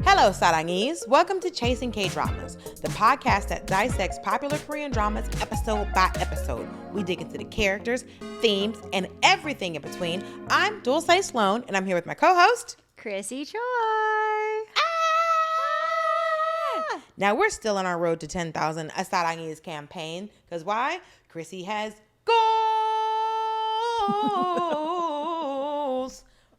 Hello, Sarangees. Welcome to Chasing K-Dramas, the podcast that dissects popular Korean dramas episode by episode. We dig into the characters, themes, and everything in between. I'm Dulcé Sloan, and I'm here with my co-host, Chrissy, Choi. Now, we're still on our road to 10,000 Sarangees campaign, because why? Chrissy has goals,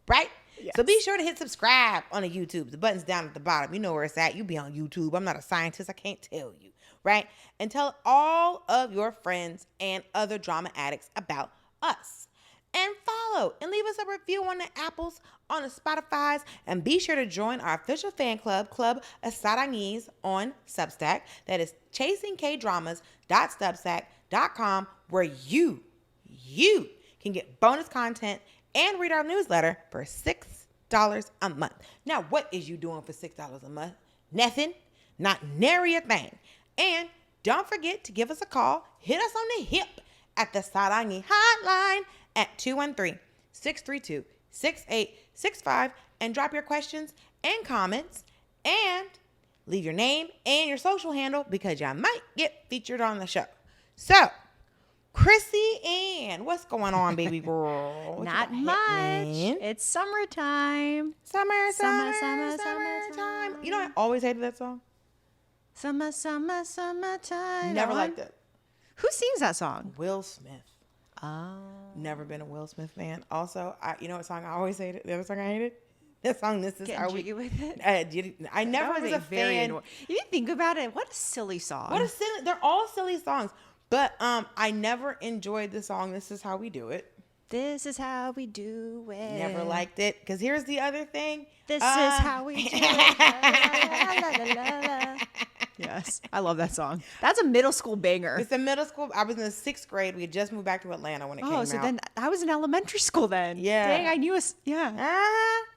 right? Yes. So be sure to hit subscribe on the YouTube. The button's down at the bottom. You know where it's at. You be on YouTube. I'm not a scientist. I can't tell you, right? And tell all of your friends and other drama addicts about us. And follow and leave us a review on the Apples, on the Spotify's, and be sure to join our official fan club, Club Sarangees, on Substack. That is chasingkdramas.substack.com, where you can get bonus content and read our newsletter for $6 a month. Now, what is you doing for $6 a month? Nothing. Not nary a thing. And don't forget to give us a call. Hit us on the hip at the Sarangi hotline at 213-632-6865 and drop your questions and comments and leave your name and your social handle because you might get featured on the show. So, Chrissy Ann, what's going on, baby girl? Not much. It's summertime. Summertime. You know, I always hated that song. Summertime. Never liked it. Who sings that song? Will Smith. Oh. Never been a Will Smith fan. Also, you know what song I always hated? The other song I hated? That song, This Is Getting How Jiggy We... with it? I never was a fan. If you think about it, what a silly song. They're all silly songs. But I never enjoyed the song, This Is How We Do It. This is how we do it. Never liked it. Because here's the other thing. This is how we do it. La, la, la, la. Yes, I love that song. That's a middle school banger. It's a middle school. I was in the 6th grade. We had just moved back to Atlanta when it came out. Oh, so then I was in elementary school then. Yeah. Dang, I knew it. Yeah.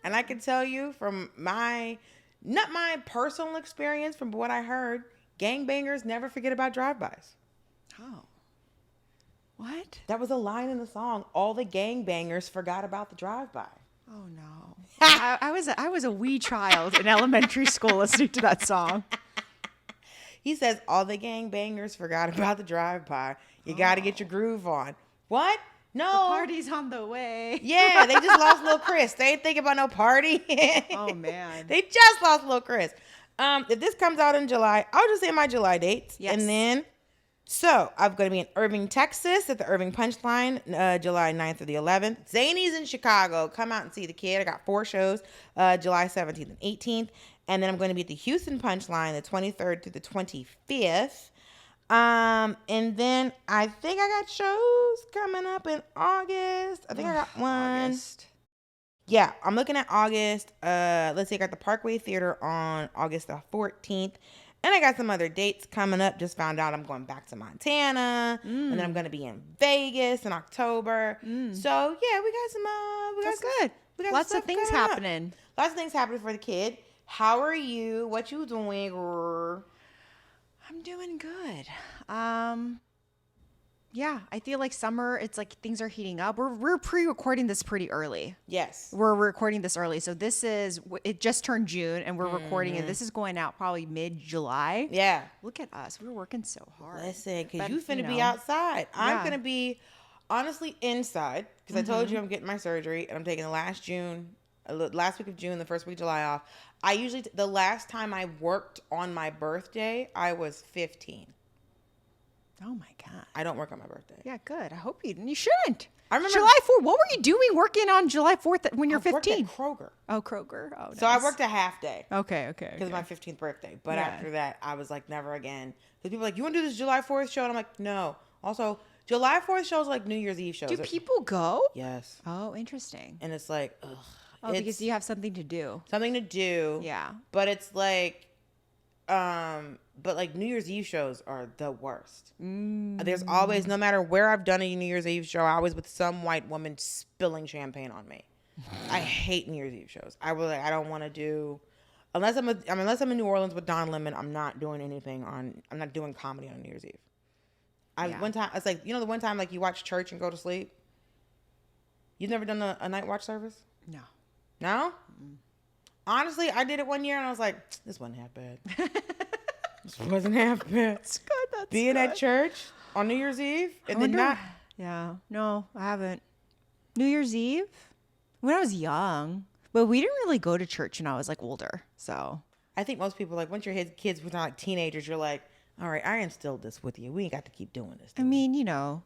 And I can tell you from not my personal experience, from what I heard, gangbangers never forget about drive-bys. Oh. What? That was a line in the song. All the gangbangers forgot about the drive-by. Oh, no. I was a wee child in elementary school listening to that song. He says, all the gangbangers forgot about the drive-by. You got to get your groove on. What? No. The party's on the way. Yeah, they just lost Lil Chris. They ain't thinking about no party. Oh, man. They just lost Lil Chris. If this comes out in July, I'll just say my July dates. Yes. And then, so I'm going to be in Irving, Texas at the Irving Punchline, July 9th through the 11th. Zany's in Chicago. Come out and see the kid. I got 4 shows, July 17th and 18th. And then I'm going to be at the Houston Punchline, the 23rd through the 25th. And then I think I got shows coming up in August. I think I got one. August. Yeah, I'm looking at August. Let's see, I got the Parkway Theater on August the 14th. And I got some other dates coming up. Just found out I'm going back to Montana. And then I'm going to be in Vegas in October. So, yeah, we got some... That's good. We got lots of things happening. Lots of things happening for the kid. How are you? What you doing? I'm doing good. Yeah, I feel like summer, it's like things are heating up. We're pre-recording this pretty early. Yes. We're recording this early. So it just turned June and we're recording it. This is going out probably mid-July. Yeah. Look at us. We're working so hard. Listen, because you finna be outside. I'm going to be honestly inside because I told you I'm getting my surgery and I'm taking the last week of June, the first week of July off. The last time I worked on my birthday, I was 15. Oh my God. I don't work on my birthday. Yeah, good. I hope you shouldn't. I remember July 4th. What were you doing working on July 4th when you're 15? I worked at Kroger. Oh, Kroger. Oh, nice. So I worked a half day. Okay. Because of my 15th birthday. But after that, I was like, never again. Because people are like, you want to do this July 4th show? And I'm like, no. Also, July 4th shows like New Year's Eve shows. Do people go? Yes. Oh, interesting. And it's like, ugh. Oh, because you have something to do. Something to do. Yeah. But it's like, but like New Year's Eve shows are the worst. There's always, no matter where I've done a New Year's Eve show, I always with some white woman spilling champagne on me. I hate New Year's Eve shows. I don't want to do, unless I'm in New Orleans with Don Lemon, I'm not doing I'm not doing comedy on New Year's Eve. One time, it's like, the one time like you watch church and go to sleep. You've never done a night watch service? No. No? Honestly, I did it one year and I was like, this wasn't half bad. This wasn't half bad. That's good. That's Being good. at church on New Year's Eve and then not. Yeah. No, I haven't. New Year's Eve? When I was young. But we didn't really go to church when I was like older. So I think most people, like, once your kids were like teenagers, you're like, all right, I instilled this with you. We ain't got to keep doing this. I mean, you know,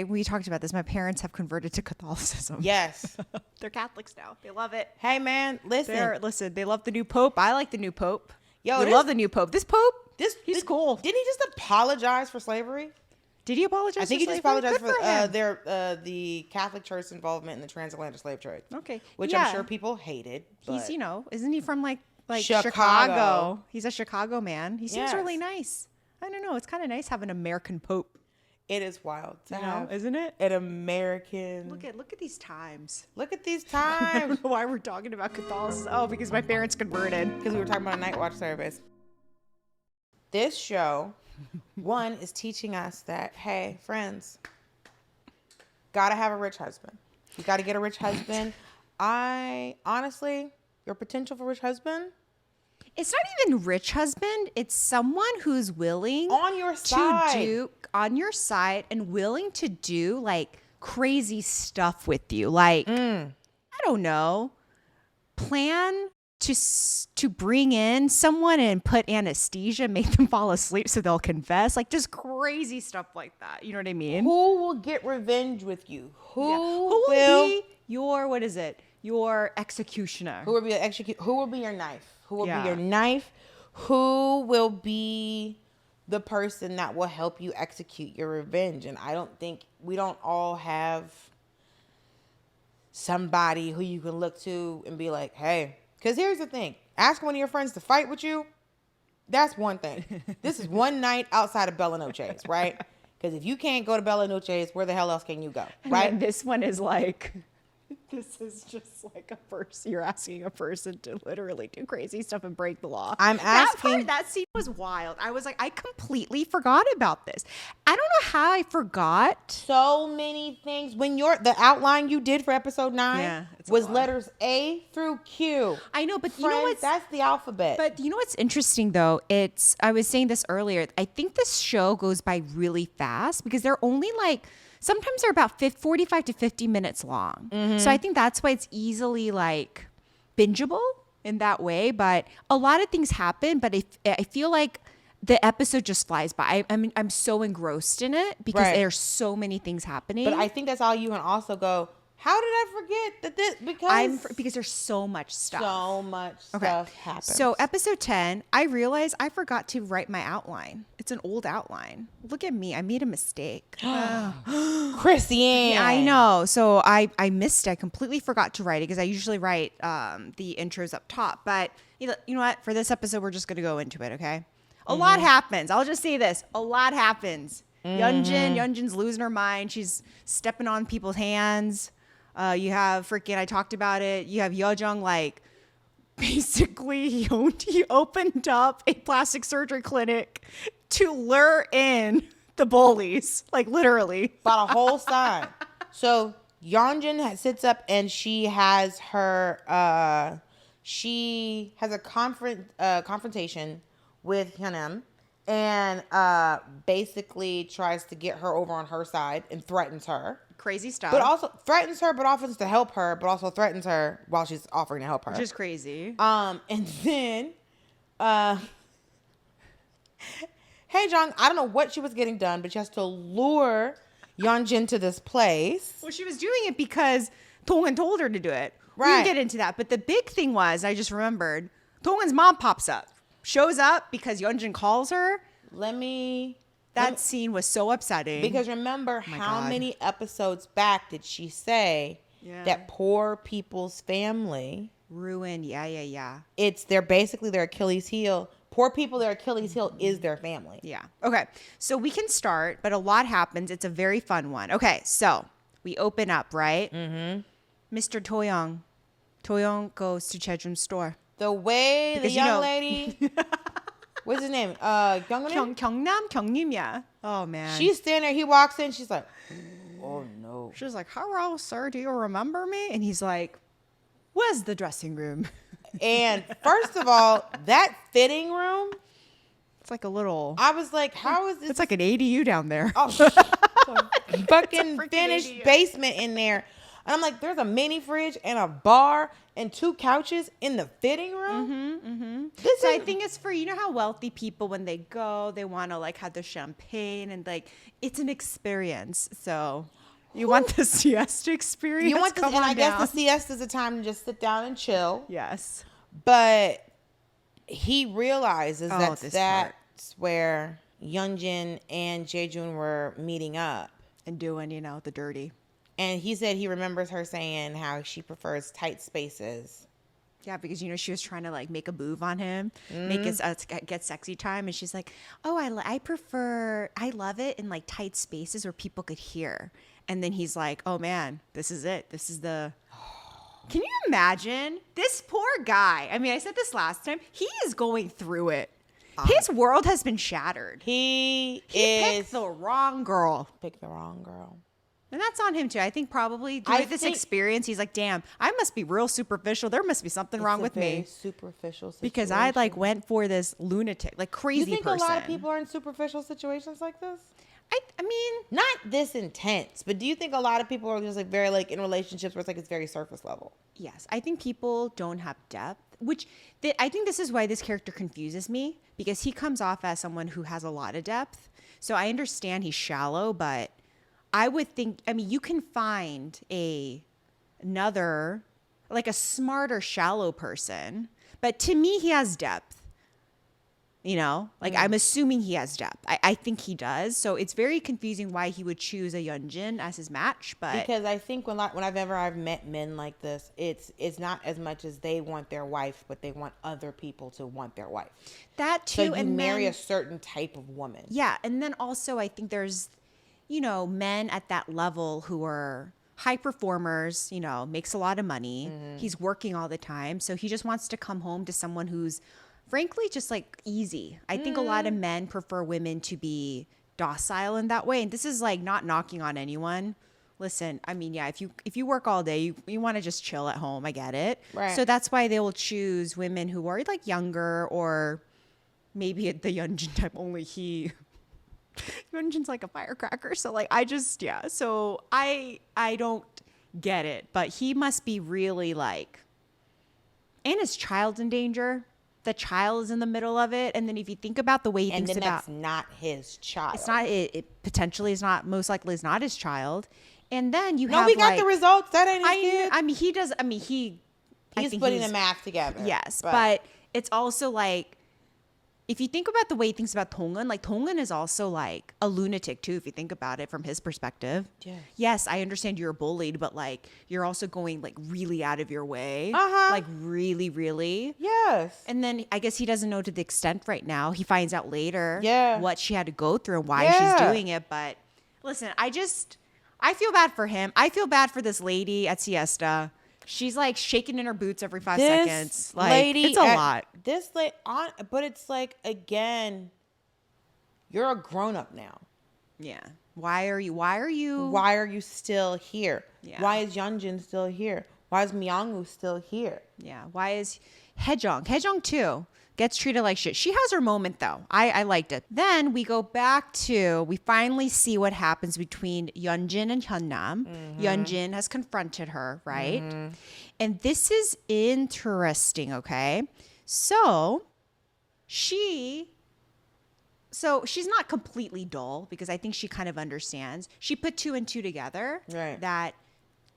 we talked about this. My parents have converted to Catholicism. Yes. They're Catholics now. They love it. Hey, man, listen. They love the new Pope. I like the new Pope. Yo, they love the new Pope. This Pope, he's cool. Didn't he just apologize for slavery? Did he apologize? I think for he just slavery? apologized for the Catholic Church's involvement in the transatlantic slave trade. Okay. Which I'm sure people hated. He's, you know, isn't he from like Chicago? Chicago? He's a Chicago man. He seems Yes. really nice. I don't know. It's kind of nice having an American Pope. It is wild to have, isn't it? An American. Look at these times. Look at these I times. don't know why we're talking about Catholicism. Oh, because my parents converted. Because we were talking about a night watch service. This show, one, is teaching us that, hey, friends, gotta have a rich husband. You gotta get a rich husband. Honestly, your potential for rich husband, It's not even rich husband. It's someone who's willing on your side. to do on your side and willing to do like crazy stuff with you. Like, I don't know, plan to bring in someone and put anesthesia, make them fall asleep so they'll confess. Like just crazy stuff like that. You know what I mean? Who will get revenge with you? Who will be your, what is it? Your executioner. Who will be Who will be your knife? Who will Yeah. be your knife? Who will be the person that will help you execute your revenge? And I don't think we don't all have somebody who you can look to and be like, hey, because here's the thing. Ask one of your friends to fight with you. That's one thing. This is one night outside of Bella Noche's, right? Because if you can't go to Bella Noche's, where the hell else can you go, right? And this one is like, this is just like a person. You're asking a person to literally do crazy stuff and break the law. I'm asking. That scene was wild. I was like, I completely forgot about this. I don't know how I forgot. So many things. When the outline you did for episode 9 Yeah, it's a was lot. letters A through Q. I know, but you know Friends, what's that's the alphabet. But you know what's interesting though? I was saying this earlier. I think this show goes by really fast because they're only like, sometimes they're about 45 to 50 minutes long. So I think that's why it's easily like bingeable in that way. But a lot of things happen, but I feel like the episode just flies by. I mean, I'm so engrossed in it because Right. there's so many things happening. But I think that's all you can also go, how did I forget that this? Because there's so much stuff. So much stuff happens. So episode 10, I realized I forgot to write my outline. It's an old outline. Look at me. I made a mistake. Chrissy, I know. So I missed it. I completely forgot to write it because I usually write the intros up top. But you know what? For this episode, we're just going to go into it, okay? A lot happens. I'll just say this. A lot happens. Yeon-jin's losing her mind. She's stepping on people's hands. You have I talked about it. You have Hye-jeong like basically he opened up a plastic surgery clinic to lure in the bullies, like literally. About a whole side. So Yeon-jin sits up and she has a confrontation with Hyun-nam and basically tries to get her over on her side and threatens her. Crazy stuff. But also threatens her, but offers to help her, but also threatens her while she's offering to help her. Which is crazy. And then Hye-jeong, I don't know what she was getting done, but she has to lure Yeon-jin to this place. Well, she was doing it because Dong-eun told her to do it. Right. We'll get into that. But the big thing was, I just remembered, Dong-eun's mom pops up. Shows up because Yeon-jin calls her. That scene was so upsetting. Because remember, how God. many episodes back did she say that poor people's family ruined? Yeah. they're basically their Achilles heel. Poor people, their Achilles heel is their family. Yeah. Okay. So we can start, but a lot happens. It's a very fun one. Okay. So we open up, right? Mm-hmm. Mr. Toyoung goes to Jae-joon's store. The way Because, the young lady, what's his name? Gyeongnam, yeah. Oh man. She's standing there. He walks in. She's like, oh no. She's like, hello, sir. Do you remember me? And he's like, where's the dressing room? And first of all, that fitting room, It's like a little. I was like, how is this? It's like an ADU down there. Oh, fucking finished ADU. basement in there. And I'm like, there's a mini fridge and a bar and 2 couches in the fitting room. So I think it's for, you know how wealthy people, when they go, they want to like have the champagne and like it's an experience. So you want the siesta experience? You want this, Come and on I guess down. the siesta is a time to just sit down and chill. Yes. But he realizes that's this part. where Yeon-jin and Jae-joon were meeting up. And doing, you know, the dirty. And he said he remembers her saying how she prefers tight spaces. Yeah, because, you know, she was trying to like make a move on him, make it get sexy time. And she's like, oh, I love it in like tight spaces where people could hear. And then he's like, oh man, this is it. This is the. Can you imagine this poor guy? I mean, I said this last time. He is going through it. His world has been shattered. He picked the wrong girl. Picked the wrong girl. And that's on him too. I think probably through this experience, he's like, damn, I must be real superficial. There must be something wrong with me. Superficial situation. Because I like went for this lunatic, like crazy person. You think a lot of people are in superficial situations like this? I mean, not this intense, but do you think a lot of people are just like very like in relationships where it's like it's very surface level? Yes, I think people don't have depth, which I think this is why this character confuses me, because he comes off as someone who has a lot of depth. So I understand he's shallow, but I would think, I mean, you can find another, like a smarter, shallow person, but to me, he has depth. You know, like I'm assuming he has depth. I think he does. So it's very confusing why he would choose a Yeon-jin as his match. But because I think when I've met men like this, it's not as much as they want their wife, but they want other people to want their wife. That too. So you marry a certain type of woman. Yeah, and then also I think there's, you know, men at that level who are high performers. You know, makes a lot of money. He's working all the time, so he just wants to come home to someone who's frankly just like easy. I think a lot of men prefer women to be docile in that way. And this is like not knocking on anyone. Listen, I mean, yeah, if you work all day, you want to just chill at home. I get it. Right. So that's why they will choose women who are like younger, or maybe at the Yeon-jin type. Only Yeon-jin's like a firecracker. So like So I don't get it, but he must be really like, and his child's in danger. The child is in the middle of it, and then if you think about the way he thinks about, that's not his child. It's not. It potentially is not. Most likely is not his child. And then you have. No, we got the results. That ain't his kid. I mean, he does. I mean, he's putting the math together. Yes, but it's also like, if you think about the way he thinks about Dong-eun, like Dong-eun is also like a lunatic too, if you think about it from his perspective. Yes, I understand you're bullied, but like you're also going like really out of your way. Like really, really. Yes. And then I guess he doesn't know to the extent right now. He finds out later what she had to go through and why she's doing it. But listen, I feel bad for him. I feel bad for this lady at Siesta. She's like shaking in her boots every 5 seconds. Like, it's a lot. But it's like, again, you're a grown up now. Yeah. Why are you still here? Yeah. Why is Yeon-jin still here? Why is Myeong-oh still here? Yeah. Why is Hye-jeong too gets treated like shit? She has her moment though. I liked it. Then we go back to, we finally see what happens between Yeon-jin and Hyun-nam. Yeon-jin has confronted her, right? And this is interesting, okay? So she's not completely dull, because I think she kind of understands. She put 2 and 2 together, that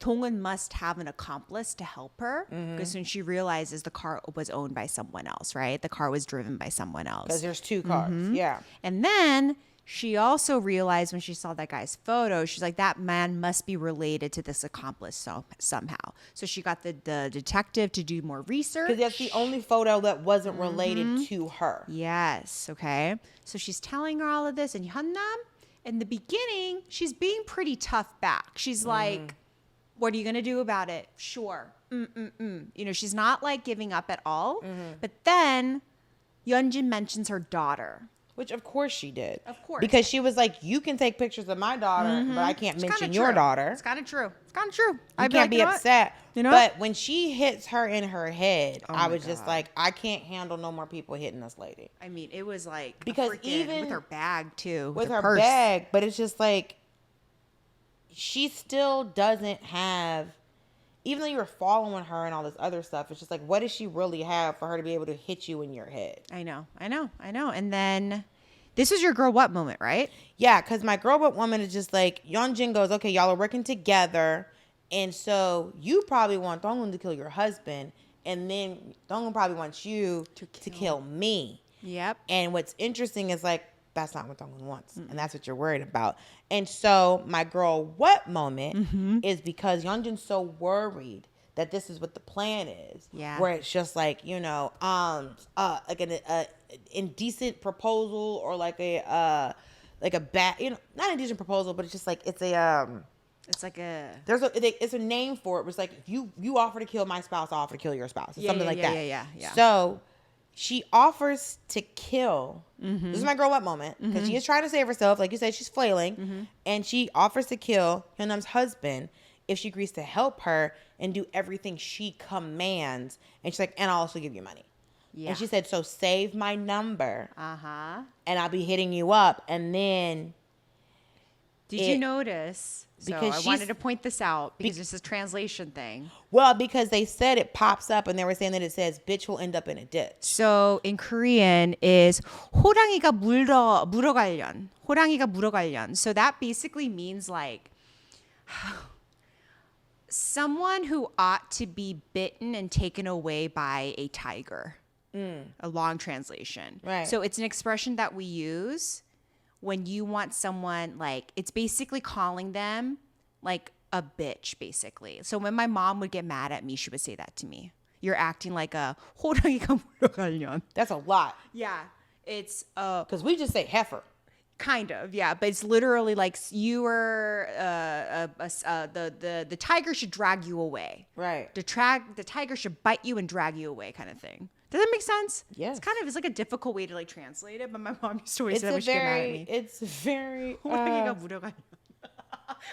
Dong-eun must have an accomplice to help her, because when she realizes the car was owned by someone else, right? The car was driven by someone else. Because there's 2 cars, yeah. And then she also realized when she saw that guy's photo, she's like, that man must be related to this accomplice somehow. So she got the detective to do more research. Because that's the only photo that wasn't related to her. Yes, okay. So she's telling her all of this, and Hyun-nam, in the beginning, she's being pretty tough back. She's like, what are you going to do about it? Sure. You know, she's not like giving up at all. But then Yeon-jin mentions her daughter. Which, of course, she did. Of course. Because she was like, you can take pictures of my daughter, but I can't mention your daughter. It's kind of true. It's kind of true. I can't be upset. You know but when she hits her in her head, Oh I my was just God. like, I can't handle no more people hitting this lady. I mean, it was like Because even even with her bag too, With the her purse. bag, but it's just like, she still doesn't have, even though you were following her and all this other stuff, it's just like, what does she really have for her to be able to hit you in your head? I know. And then this was your girl what moment, right? Yeah, because my girl what woman is just like, Yeon-jin goes, okay, y'all are working together, and so you probably want Dong-eun to kill your husband, and then Dong-eun probably wants you to kill me. Yep. And what's interesting is like, that's not what Dong-eun wants, and that's what you're worried about. And so my girl what moment is because Yeon-jin's so worried that this is what the plan is. Yeah. Where it's just like, you know, like an indecent proposal or like a bad, you know, not indecent proposal, but it's just like, it's a It's like a it's a name for it. It's like, if you offer to kill my spouse, I'll offer to kill your spouse. It's something like that. Yeah. So she offers to kill. This is my girl what moment, because she is trying to save herself. Like you said, she's flailing, and she offers to kill Hyun-nam's husband if she agrees to help her and do everything she commands. And she's like, and I'll also give you money. Yeah. And she said, so save my number, and I'll be hitting you up. And then did you notice? Because I wanted to point this out because it's a translation thing. Well, because they said it pops up, and they were saying that it says bitch will end up in a ditch. So in Korean is 호랑이가 물어가련. 호랑이가 물어가련. So that basically means like someone who ought to be bitten and taken away by a tiger. A long translation. Right. So it's an expression that we use when you want someone, like, it's basically calling them like a bitch, basically. So when my mom would get mad at me, she would say that to me. You're acting like a 호랑이가 물어가련. That's a lot. Yeah. It's Because we just say heifer. kind of, yeah, but it's literally like you were the tiger should drag you away. Right. The tiger should bite you and drag you away, kind of thing. Does that make sense? Yes. It's like a difficult way to like translate it, but my mom used to always say that when she get mad at me. It's very. 호랑이가 물어가련.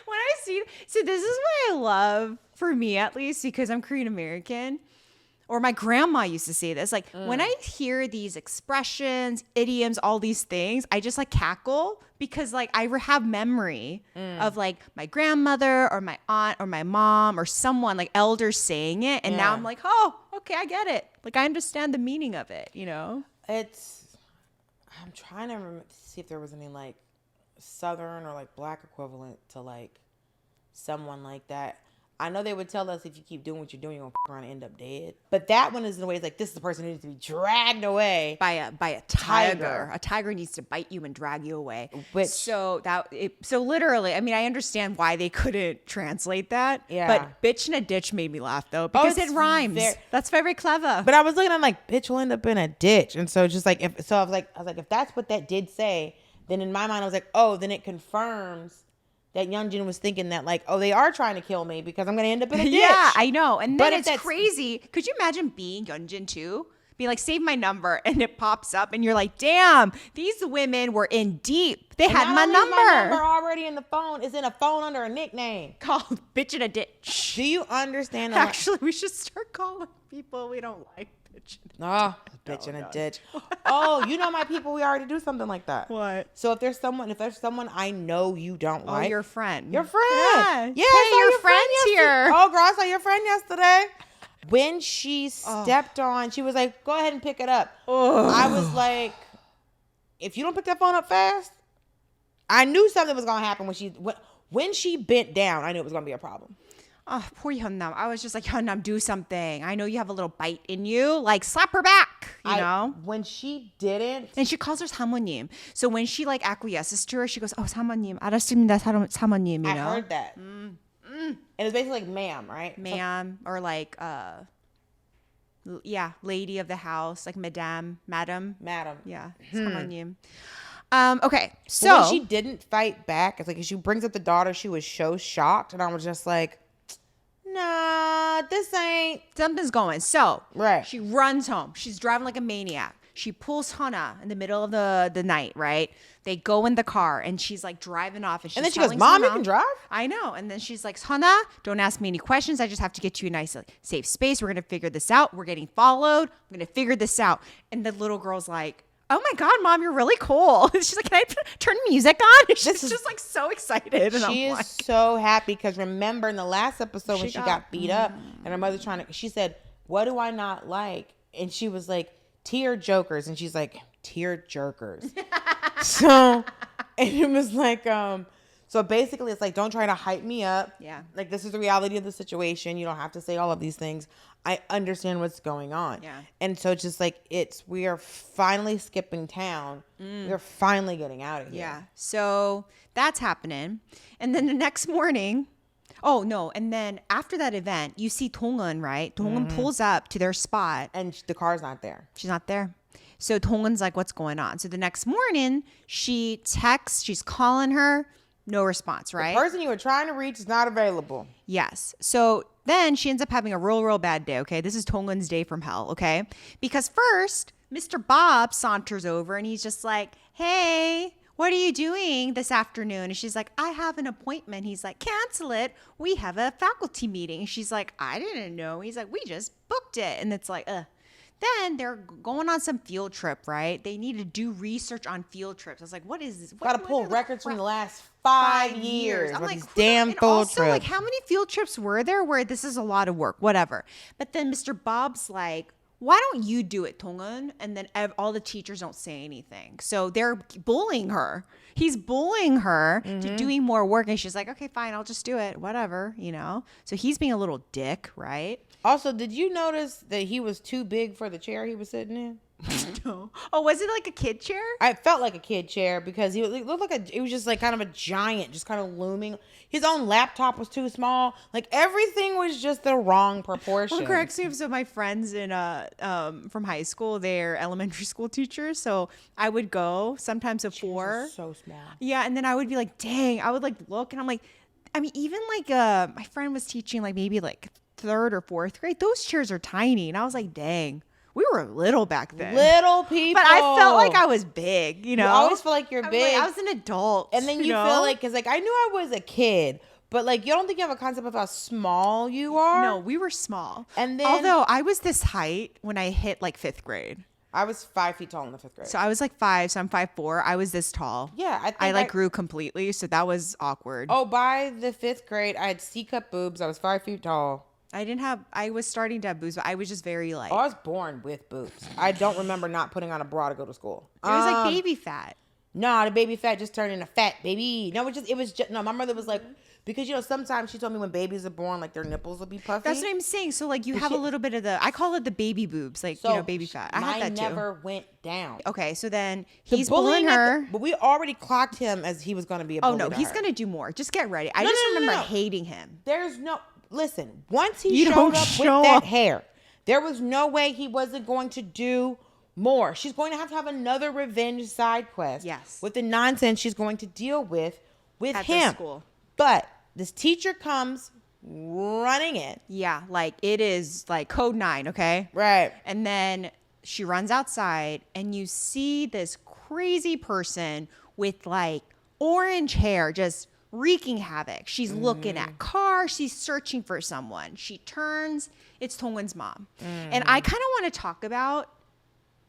When I see this is what I love, for me at least, because I'm Korean American. Or my grandma used to say this. Like, when I hear these expressions, idioms, all these things, I just like cackle because like I have memory of like my grandmother or my aunt or my mom or someone like elders saying it. And now I'm like, oh, okay, I get it. Like, I understand the meaning of it, you know? I'm trying to see if there was any like Southern or like Black equivalent to like someone like that. I know they would tell us if you keep doing what you're doing, you're going to f around and end up dead. But that one is in a way like, this is the person who needs to be dragged away. By a tiger. A tiger needs to bite you and drag you away. So literally, I mean, I understand why they couldn't translate that. Yeah. But bitch in a ditch made me laugh though, because it rhymes. That's very clever. But I was looking at like, bitch will end up in a ditch. And so just like, I was like, if that's what that did say, then in my mind, I was like, oh, then it confirms that Yeon-jin was thinking that like, oh, they are trying to kill me because I'm going to end up in a ditch. Yeah, I know. And then But it's crazy. Could you imagine being Yeon-jin too? Be like, save my number, and it pops up and you're like, damn, these women were in deep. They had my number. My number already in the phone. Is in a phone under a nickname. Called bitch in a ditch. Do you understand? Actually, we should start calling people we don't like bitch in a ditch. Oh, bitch in a ditch. Oh, you know my people, we already do something like that. What? So if there's someone I know you don't like. Oh, your friend. Your friend. Yeah. Yeah, hey, your friend's here. Oh, girl, I saw your friend yesterday. When she stepped on, she was like, go ahead and pick it up. I was like, if you don't pick that phone up fast, I knew something was going to happen when she bent down. I knew it was going to be a problem. Oh, poor Hyun-nam. I was just like, Hyun-nam, do something. I know you have a little bite in you. Like, slap her back, you know? When she didn't. And she calls her 사모님. So when she like acquiesces to her, she goes, oh, 사모님. 알았습니다, 사모님, you know? I heard that. And it's basically like ma'am, right? Ma'am, or like, lady of the house, like madam. Yeah, 사모님. Okay, so. But when she didn't fight back, it's like, as she brings up the daughter, she was so shocked. And I was just like, nah, this ain't. Something's going. So right. she runs home. She's driving like a maniac. She pulls Hana in the middle of the night, right? They go in the car and she's like driving off. And then she goes, Mom, you can drive? I know. And then she's like, Hana, don't ask me any questions. I just have to get you a nice safe space. We're going to figure this out. We're getting followed. I'm going to figure this out. And the little girl's like, oh my God, Mom, you're really cool. She's like, can I turn music on? She's just like so excited. And she is so happy because remember in the last episode when she got beat up and her mother's she said, what do I not like? And she was like, tear jokers. And she's like, tear jerkers. So, and it was like, so basically it's like, don't try to hype me up. Yeah. Like this is the reality of the situation. You don't have to say all of these things. I understand what's going on. Yeah. And so it's just like, we are finally skipping town. We're finally getting out of here. Yeah. So that's happening. And then the next morning, oh no. And then after that event, you see Dong-eun, right? Dong-eun pulls up to their spot. And the car's not there. She's not there. So Dong-eun's like, what's going on? So the next morning, she texts, she's calling her, no response, right? The person you were trying to reach is not available. Yes. So then she ends up having a real bad day, okay? This is Dong-eun's day from hell, okay? Because first, Mr. Bob saunters over and he's just like, hey, what are you doing this afternoon? And she's like, I have an appointment. He's like, cancel it. We have a faculty meeting. And she's like, I didn't know. He's like, we just booked it. And it's like, Then they're going on some field trip, right? They need to do research on field trips. I was like, what is this? Got to pull records from the last 5 years. I'm like, these damn field trips. Like, how many field trips were there where this is a lot of work? Whatever. But then Mr. Bob's like, why don't you do it, Dong-eun? And then all the teachers don't say anything. So they're bullying her. He's bullying her to doing more work. And she's like, okay, fine, I'll just do it. Whatever, you know? So he's being a little dick, right? Also, did you notice that he was too big for the chair he was sitting in? No. Oh, was it like a kid chair? I felt like a kid chair because he looked like it was just like kind of a giant, just kind of looming. His own laptop was too small. Like everything was just the wrong proportion. Well, correct. So my friends in from high school, they're elementary school teachers. So I would go sometimes at 4. So small. Yeah, and then I would be like, dang. I would like look, and I'm like, I mean, even like my friend was teaching like maybe like 3rd or 4th grade. Those chairs are tiny, and I was like, dang. We were little back then. Little people. But I felt like I was big, you know? You always feel like you're big. Like, I was an adult. And then you feel like, because like I knew I was a kid, but like you don't think you have a concept of how small you are. No, we were small. And then, although I was this height when I hit like 5th grade. I was 5 feet tall in the 5th grade. So I was like 5, so I'm 5'4". I was this tall. Yeah. I like grew completely, so that was awkward. Oh, by the 5th grade, I had C-cup boobs. I was 5 feet tall. I was starting to have boobs, but I was just very like. Oh, I was born with boobs. I don't remember not putting on a bra to go to school. It was like baby fat. No, the baby fat just turned into fat, baby. No, it was just, no, my mother was like, because, you know, sometimes she told me when babies are born, like their nipples will be puffy. That's what I'm saying. So like you have a little bit of I call it the baby boobs, like, you know, baby fat. I had that too. Mine never went down. Okay, so then he's bullying her. But we already clocked him as he was going to be a bully. Oh, no, he's going to do more. Just get ready. I just remember hating him. Listen, once he showed up with that hair, there was no way he wasn't going to do more. She's going to have another revenge side quest. Yes. With the nonsense she's going to deal with at him. The school. But this teacher comes running in. Yeah, like it is like code 9, okay? Right. And then she runs outside and you see this crazy person with like orange hair just wreaking havoc. She's looking at cars. She's searching for someone. She turns. It's Dong-eun's mom. And I kind of want to talk about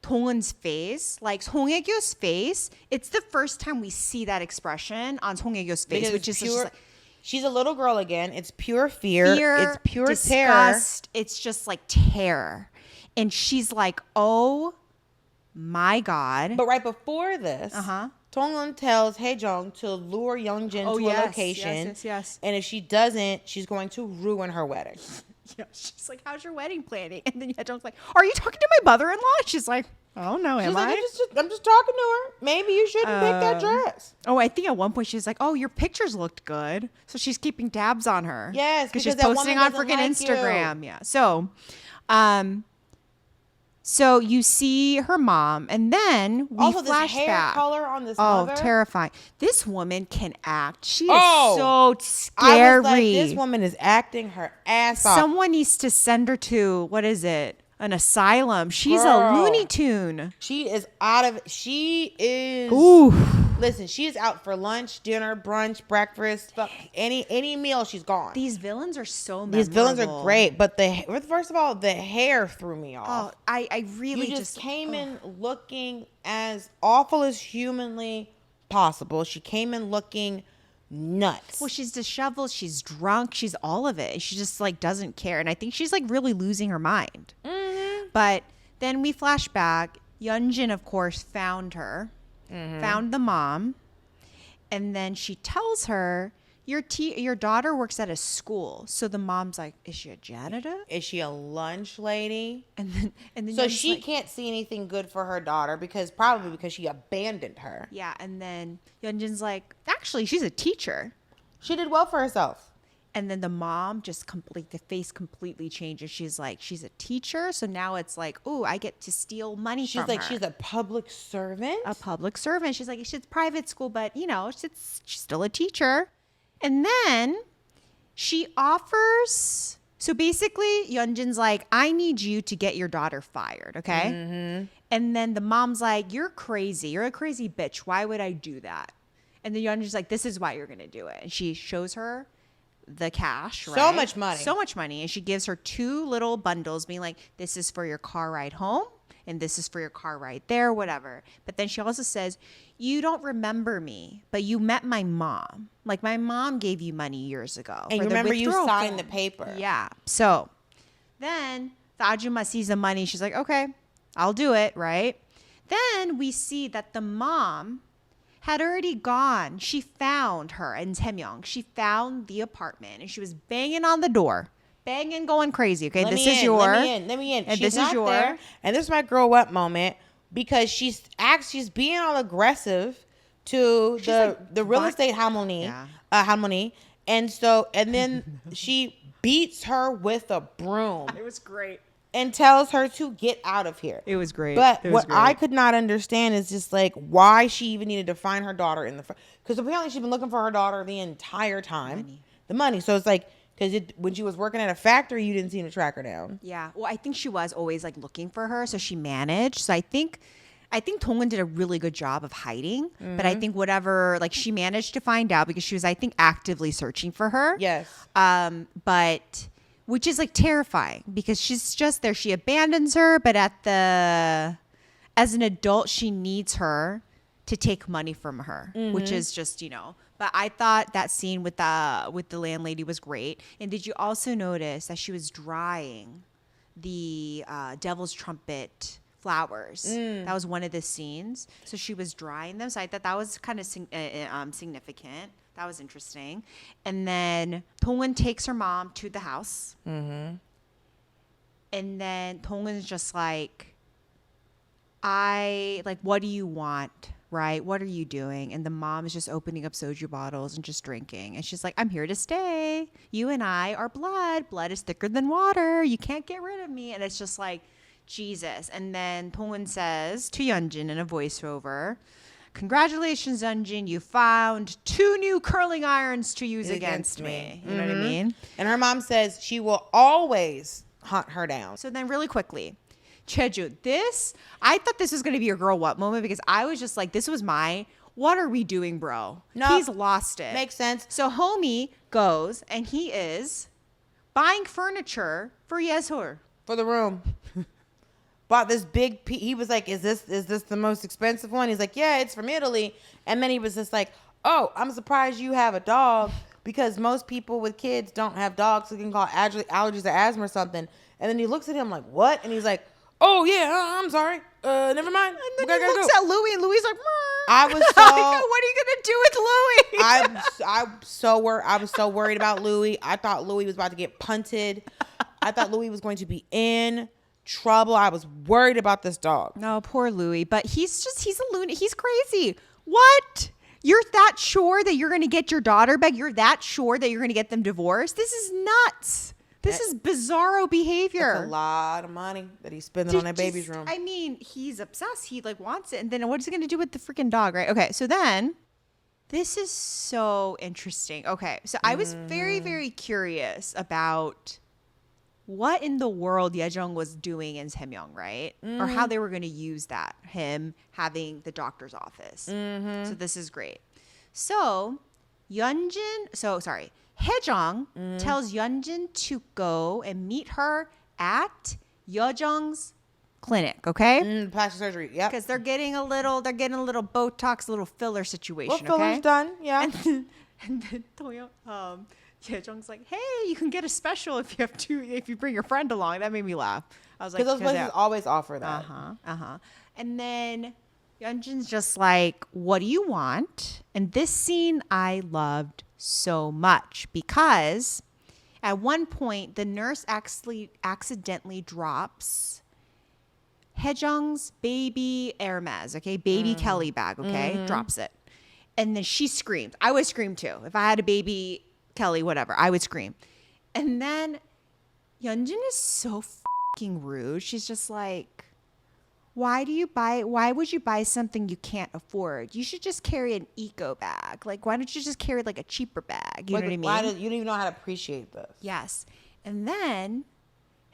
Dong-eun's face. Like Song Hye-kyo's face. It's the first time we see that expression on Song Hye-kyo's face, Because which is pure, just like, she's a little girl again. It's pure fear. It's pure disgust. terror. It's just like terror. And she's like, oh my God. But right before this, Dong-eun tells Hye-jeong to lure Yeon-jin to a location. Yes. And if she doesn't, she's going to ruin her wedding. Yeah, she's like, how's your wedding planning? And then Yeon-jong's like, are you talking to my mother-in-law? She's like, oh no, am I? I'm just talking to her. Maybe you shouldn't pick that dress. Oh, I think at one point she's like, oh, your pictures looked good. So she's keeping tabs on her. Yes, because she's that posting woman on freaking like Instagram. you. Yeah. So you see her mom, and then we also, flashback. this hair color on this mother. Oh, terrifying. This woman can act. She is so scary. I was like, this woman is acting her ass off. Someone needs to send her to, what is it? An asylum. She's Girl. a Looney Tune. She is out of. She is. Ooh. Listen, she is out for lunch, dinner, brunch, breakfast, any meal. She's gone. These villains are so memorable. These villains are great, but first of all, the hair threw me off. Oh, I really you just came in looking as awful as humanly possible. She came in looking nuts. Well, she's disheveled, she's drunk, she's all of it. She just like doesn't care, and I think she's like really losing her mind. Mm-hmm. But then we flash back. Yeon-jin, of course, found her, found the mom, and then she tells her, your daughter works at a school. So the mom's like, is she a janitor? Is she a lunch lady? And then so she can't see anything good for her daughter because she abandoned her. Yeah, and then Yeon-jin's like, actually, she's a teacher. She did well for herself. And then the mom just the face completely changes. She's like, she's a teacher. So now it's like, oh, I get to steal money from her. She's like, she's a public servant? A public servant. She's like, she's private school, but, she's still a teacher. And then she offers. So basically, Yeon-jin's like, I need you to get your daughter fired, okay? Mm-hmm. And then the mom's like, you're crazy. You're a crazy bitch. Why would I do that? And then Yeon-jin's like, this is why you're going to do it. And she shows her the cash, right? So much money. So much money. And she gives her 2 little bundles being like, this is for your car ride home and this is for your car ride there, whatever. But then she also says, you don't remember me, but you met my mom. Like my mom gave you money years ago. And you remember you signed the paper. Yeah. So then the Ajumma sees the money. She's like, okay, I'll do it, right? Then we see that the mom had already gone. She found her in Hye-jeong. She found the apartment and she was banging on the door. Banging, going crazy. Okay, Let me in. And She's this is your. There. And this is my grow up moment because she's being all aggressive to the real estate harmony. And then she beats her with a broom. It was great. And tells her to get out of here. It was great. But what I could not understand is just like why she even needed to find her daughter in the because apparently she's been looking for her daughter the entire time. The money. So it's like because when she was working at a factory, you didn't seem to track her down. Yeah. Well, I think she was always like looking for her, so she managed. So I think Dong-eun did a really good job of hiding, but I think she managed to find out because she was, I think, actively searching for her. Yes. But. Which is like terrifying because she's just there. She abandons her, but as an adult, she needs her to take money from her, which is just, But I thought that scene with the landlady was great. And did you also notice that she was drying the devil's trumpet flowers? That was one of the scenes. So she was drying them. So I thought that was kind of significant. That was interesting. And then Dong-eun takes her mom to the house. Mm-hmm. And then Dong-eun's just like, what do you want? Right? What are you doing? And the mom is just opening up soju bottles and just drinking. And she's like, I'm here to stay. You and I are blood. Blood is thicker than water. You can't get rid of me. And it's just like, Jesus. And then Dong-eun says to Yeon-jin in a voiceover, congratulations, Yeon-jin. You found 2 new curling irons to use against me. You know what I mean? And her mom says she will always hunt her down. So then really quickly, Jae-joon, I thought this was going to be a girl what moment because I was just like, this was what are we doing, bro? No, he's lost it. Makes sense. So homie goes and he is buying furniture for Yeshur. For the room. Bought this big he was like, is this the most expensive one? He's like, yeah, it's from Italy. And then he was just like, oh, I'm surprised you have a dog because most people with kids don't have dogs who can call allergies or asthma or something. And then he looks at him like, what? And he's like, oh yeah, I'm sorry, never mind. And then he looks at Louis and Louis like, I was so what are you gonna do with Louis? I was so worried about Louis. I thought Louis was about to get punted. I thought Louis was going to be in trouble. I was worried about this dog. No, poor Louis. But he's a lunatic. He's crazy. What? You're that sure that you're going to get your daughter back? You're that sure that you're going to get them divorced? This is nuts. This is bizarro behavior. That's a lot of money that he's spending on that baby's room. I mean, he's obsessed. He wants it. And then what is he going to do with the freaking dog, right? Okay, so then this is so interesting. Okay, so I was very, very curious about what in the world Hye-jeong was doing in Saemyeong, right? Or how they were going to use that, him having the doctor's office. So this is great. So Hye-jeong tells Yeon-jin to go and meet her at Yeo-jeong's clinic, okay? Plastic surgery, yep. Because they're getting a little Botox, a little filler situation, Well, filler's okay? done, yeah. And then Hye-jeong's like, hey, you can get a special if you bring your friend along. That made me laugh. I was like, Because those places always offer that. And then Yeon-jin's just like, what do you want? And this scene I loved so much because at one point the nurse accidentally drops Hye-jeong's baby Hermes, okay? Baby Kelly bag, okay? Drops it. And then she screams. I would scream too. If I had a baby Kelly, whatever, I would scream. And then Yeon-jin is so fucking rude. She's just like, why would you buy something you can't afford? You should just carry an eco bag. Like, why don't you just carry like a cheaper bag? You know what I mean? You don't even know how to appreciate this. Yes. And then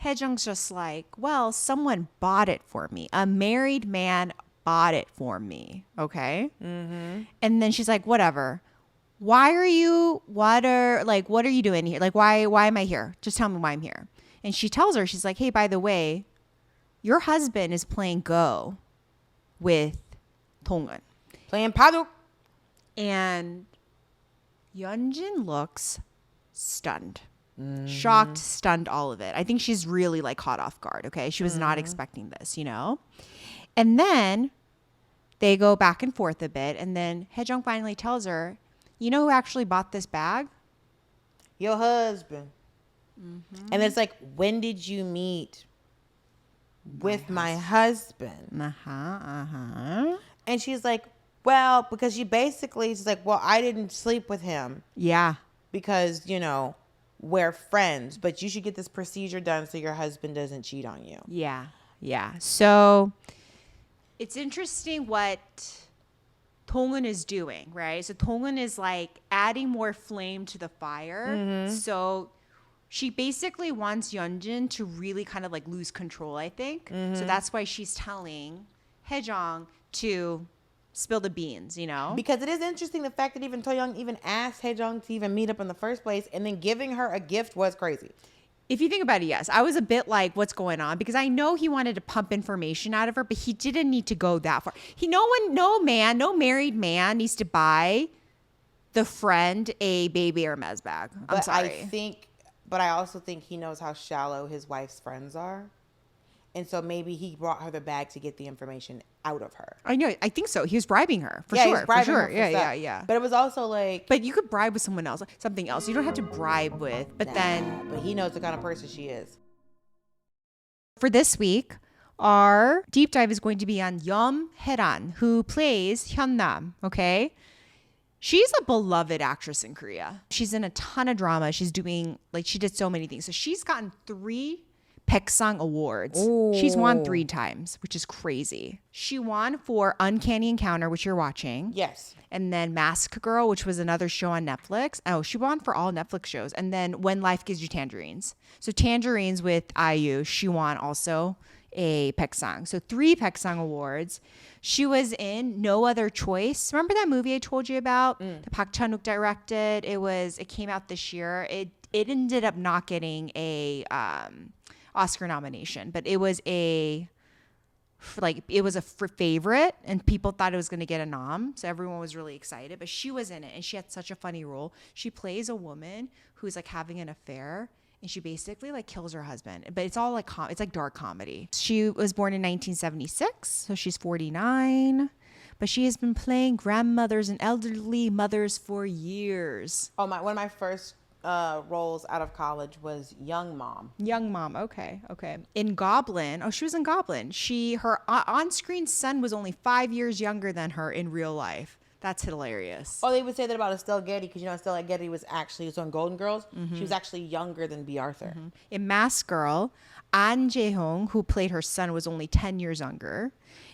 Hye-jeong's just like, well, someone bought it for me. A married man bought it for me. Okay. And then she's like, whatever. What are you doing here? Like, why am I here? Just tell me why I'm here. And she tells her, she's like, hey, by the way, your husband is playing Go with Dong-eun. Playing Paduk. And Yeon-jin looks stunned. Shocked, stunned, all of it. I think she's really like caught off guard, okay? She was not expecting this, you know? And then they go back and forth a bit. And then Hye-jeong finally tells her, you know who actually bought this bag? Your husband. And it's like, when did you meet with my husband? And she's like, well, because she's like, well, I didn't sleep with him. Yeah. Because, we're friends, but you should get this procedure done so your husband doesn't cheat on you. Yeah. Yeah. So it's interesting what Dong-eun is doing, right? So Dong-eun is like adding more flame to the fire. So she basically wants Yeon-jin to really kind of like lose control, I think. So that's why she's telling Hye-jeong to spill the beans, Because it is interesting the fact that even Toyoung even asked Hye-jeong to even meet up in the first place, and then giving her a gift was crazy. If you think about it, yes. I was a bit like, what's going on? Because I know he wanted to pump information out of her, but he didn't need to go that far. No married man needs to buy the friend a baby Hermes bag. I'm sorry. But I also think he knows how shallow his wife's friends are. And so maybe he brought her the bag to get the information out of her. I know. I think so. He was bribing her for He sure. was bribing For sure. her for Yeah. stuff. But it was also like, But you could bribe with someone else, something else. You don't have to bribe with. But but he knows the kind of person she is. For this week, our deep dive is going to be on Yeom Hye-ran, who plays Hyun-nam. Okay. She's a beloved actress in Korea. She's in a ton of drama. She did so many things. So she's gotten 3 Paeksang Awards. Ooh. She's won 3 times, which is crazy. She won for Uncanny Encounter, which you're watching. Yes. And then Mask Girl, which was another show on Netflix. Oh, she won for all Netflix shows. And then When Life Gives You Tangerines. So Tangerines with IU, she won also a Paeksang. So 3 Paeksang Awards. She was in No Other Choice. Remember that movie I told you about? That Park Chan-wook directed. It came out this year. It ended up not getting a Oscar nomination, but it was a favorite, and people thought it was going to get a nom, so everyone was really excited. But she was in it, and she had such a funny role. She plays a woman who's like having an affair, and she basically like kills her husband. But it's all like it's like dark comedy. She was born in 1976, so she's 49. But she has been playing grandmothers and elderly mothers for years. One of my first roles out of college was Young Mom. Young Mom, okay. In Goblin, she was in Goblin. Her on-screen son was only 5 years younger than her in real life. That's hilarious. Oh, they would say that about Estelle Getty, because Estelle Getty was on Golden Girls. She was actually younger than B. Arthur. In Mask Girl, An Jae-hong, who played her son, was only 10 years younger.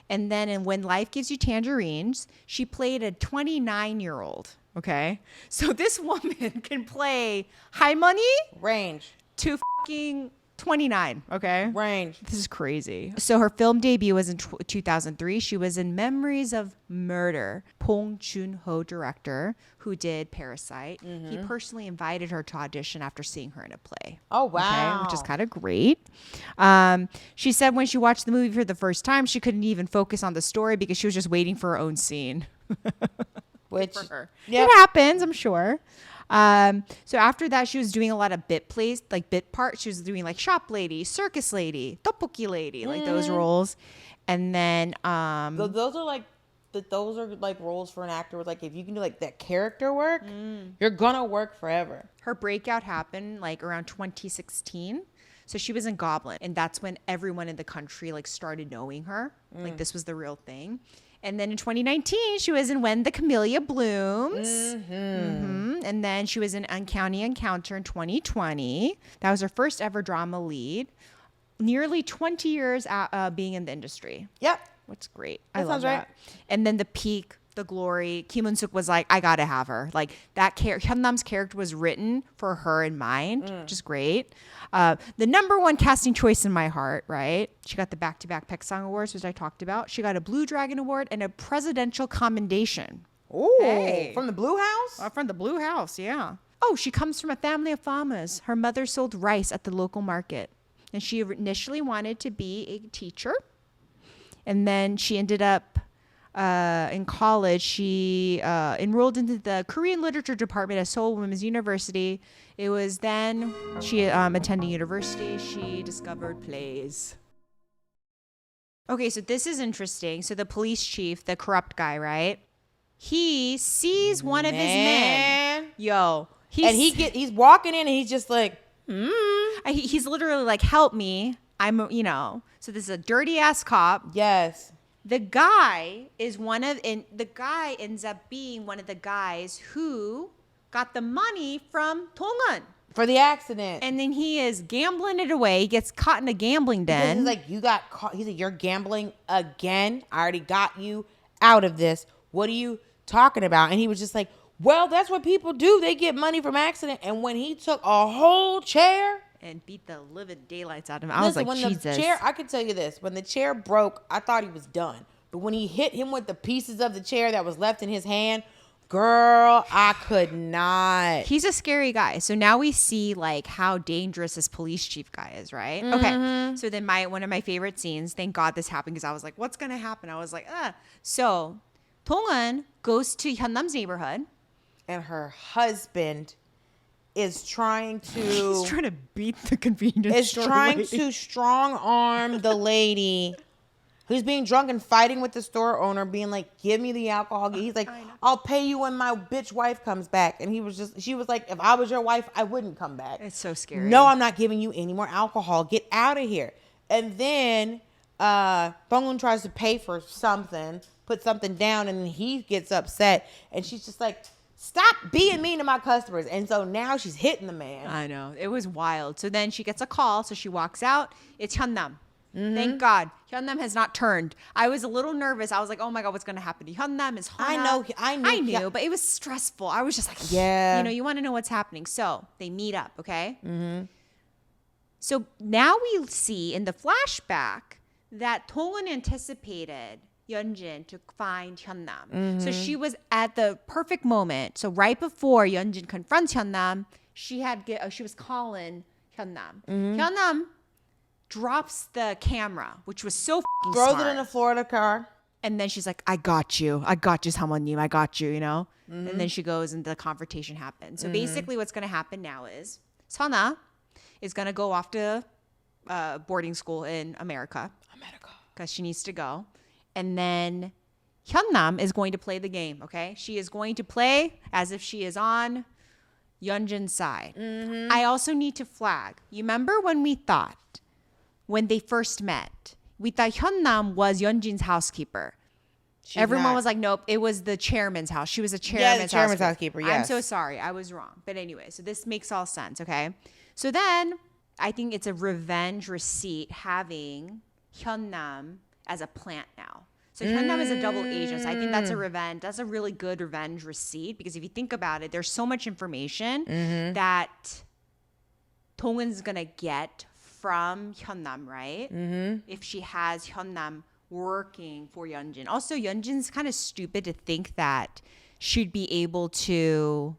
And then in When Life Gives You Tangerines, she played a 29-year-old. Okay, so this woman can play high money range to fucking 29, okay? Range. This is crazy. So her film debut was in 2003. She was in Memories of Murder. Bong Joon-ho director who did Parasite. He personally invited her to audition after seeing her in a play. Oh, wow. Okay, which is kind of great. She said when she watched the movie for the first time, she couldn't even focus on the story because she was just waiting for her own scene. Which, For her. yep. It happens, I'm sure. So after that, she was doing a lot of bit plays, like bit parts. She was doing like shop lady, circus lady, tteokbokki lady, like those roles. And then Those are like roles for an actor with like, if you can do like that character work, you're gonna work forever. her breakout happened like around 2016. So she was in Goblin, and that's when everyone in the country like started knowing her. Like this was the real thing. And then in 2019, she was in When the Camellia Blooms. And then she was in Uncanny Encounter in 2020. That was her first ever drama lead. Nearly 20 years being in the industry. Yep. Which is great. That I love sounds that. right. And then the peak, the glory, Kim Eun-suk was like, I gotta have her. Like that Hyun-nam's character was written for her in mind, which is great. The number one casting choice in my heart, right? She got the back-to-back Paeksang Awards, which I talked about. She got a Blue Dragon Award and a Presidential Commendation. Ooh, Hey. from the Blue House? From the Blue House, yeah. Oh, she comes from a family of farmers. Her mother sold rice at the local market. And she initially wanted to be a teacher. And then she ended up in college. She enrolled into the Korean Literature Department at Seoul Women's University. It was then she attending university. She discovered plays. Okay, so this is interesting. So the police chief, the corrupt guy, right? He sees one of his men. Yo. He's walking in and he's just like, He's literally like, help me. So this is a dirty ass cop. yes. The guy the guy ends up being one of the guys who got the money from Dong-eun. For the accident. And then he is gambling it away. He gets caught in a gambling Because den. he's like, you got caught. He's like, you're gambling again. I already got you out of this. What are you talking about? And he was just like, well, that's what people do. They get money from accident. And when he took a whole chair and beat the living daylights out of him. I was like, when Jesus. the chair, I can tell you this. When the chair broke, I thought he was done. But when he hit him with the pieces of the chair that was left in his hand, girl, I could not. He's a scary guy. So now we see like how dangerous this police chief guy is, right? Okay. So then one of my favorite scenes, thank God this happened because I was like, what's going to happen? I was like, So Dong-eun goes to Hyun-nam's neighborhood. And her husband is trying to... He's trying to beat the convenience store lady. to strong arm the lady who's being drunk and fighting with the store owner, being like, give me the alcohol. He's like, I'll pay you when my bitch wife comes back. And she was like, if I was your wife, I wouldn't come back. It's so scary. No, I'm not giving you any more alcohol. Get out of here. And then Dong-eun tries to pay for something, put something down, and then he gets upset. And she's just like, stop being mean to my customers. And so now she's hitting the man. I know. It was wild. So then she gets a call. So she walks out. It's Hyun-nam. Thank God. Hyun-nam has not turned. I was a little nervous. I was like, oh my God, what's going to happen to Hyun-nam? Is Hana? I knew, but it was stressful. I was just like, yeah. You want to know what's happening. So they meet up, okay? So now we see in the flashback that Dong-eun anticipated Yeon-jin to find Hyun-nam. So she was at the perfect moment. So right before Yeon-jin confronts Hyun-nam, she was calling Hyun-nam. Hyun-nam drops the camera, which was so throws smart. it in a Florida car. And then she's like, I got you, Samuel-nim. I got you, And then she goes and the confrontation happens. So basically what's going to happen now is Sana is going to go off to boarding school in America. Because she needs to go. And then Hyun-nam is going to play the game, okay? She is going to play as if she is on Yeon-jin's side. I also need to flag. You remember when they first met, we thought Hyun-nam was Yeon-jin's housekeeper. Everyone was like, nope, it was the chairman's house. She was a chairman's housekeeper, yes. I'm so sorry. I was wrong. But anyway, so this makes all sense, okay? So then I think it's a revenge receipt having Hyun-nam as a plant now. So Hyun-nam is a double agent. So I think that's a revenge. That's a really good revenge receipt because if you think about it, there's so much information that Dong-eun's going to get from Hyun-nam, right? Mm-hmm. If she has Hyun-nam working for Yeon-jin. Also, Yeon-jin's kind of stupid to think that she'd be able to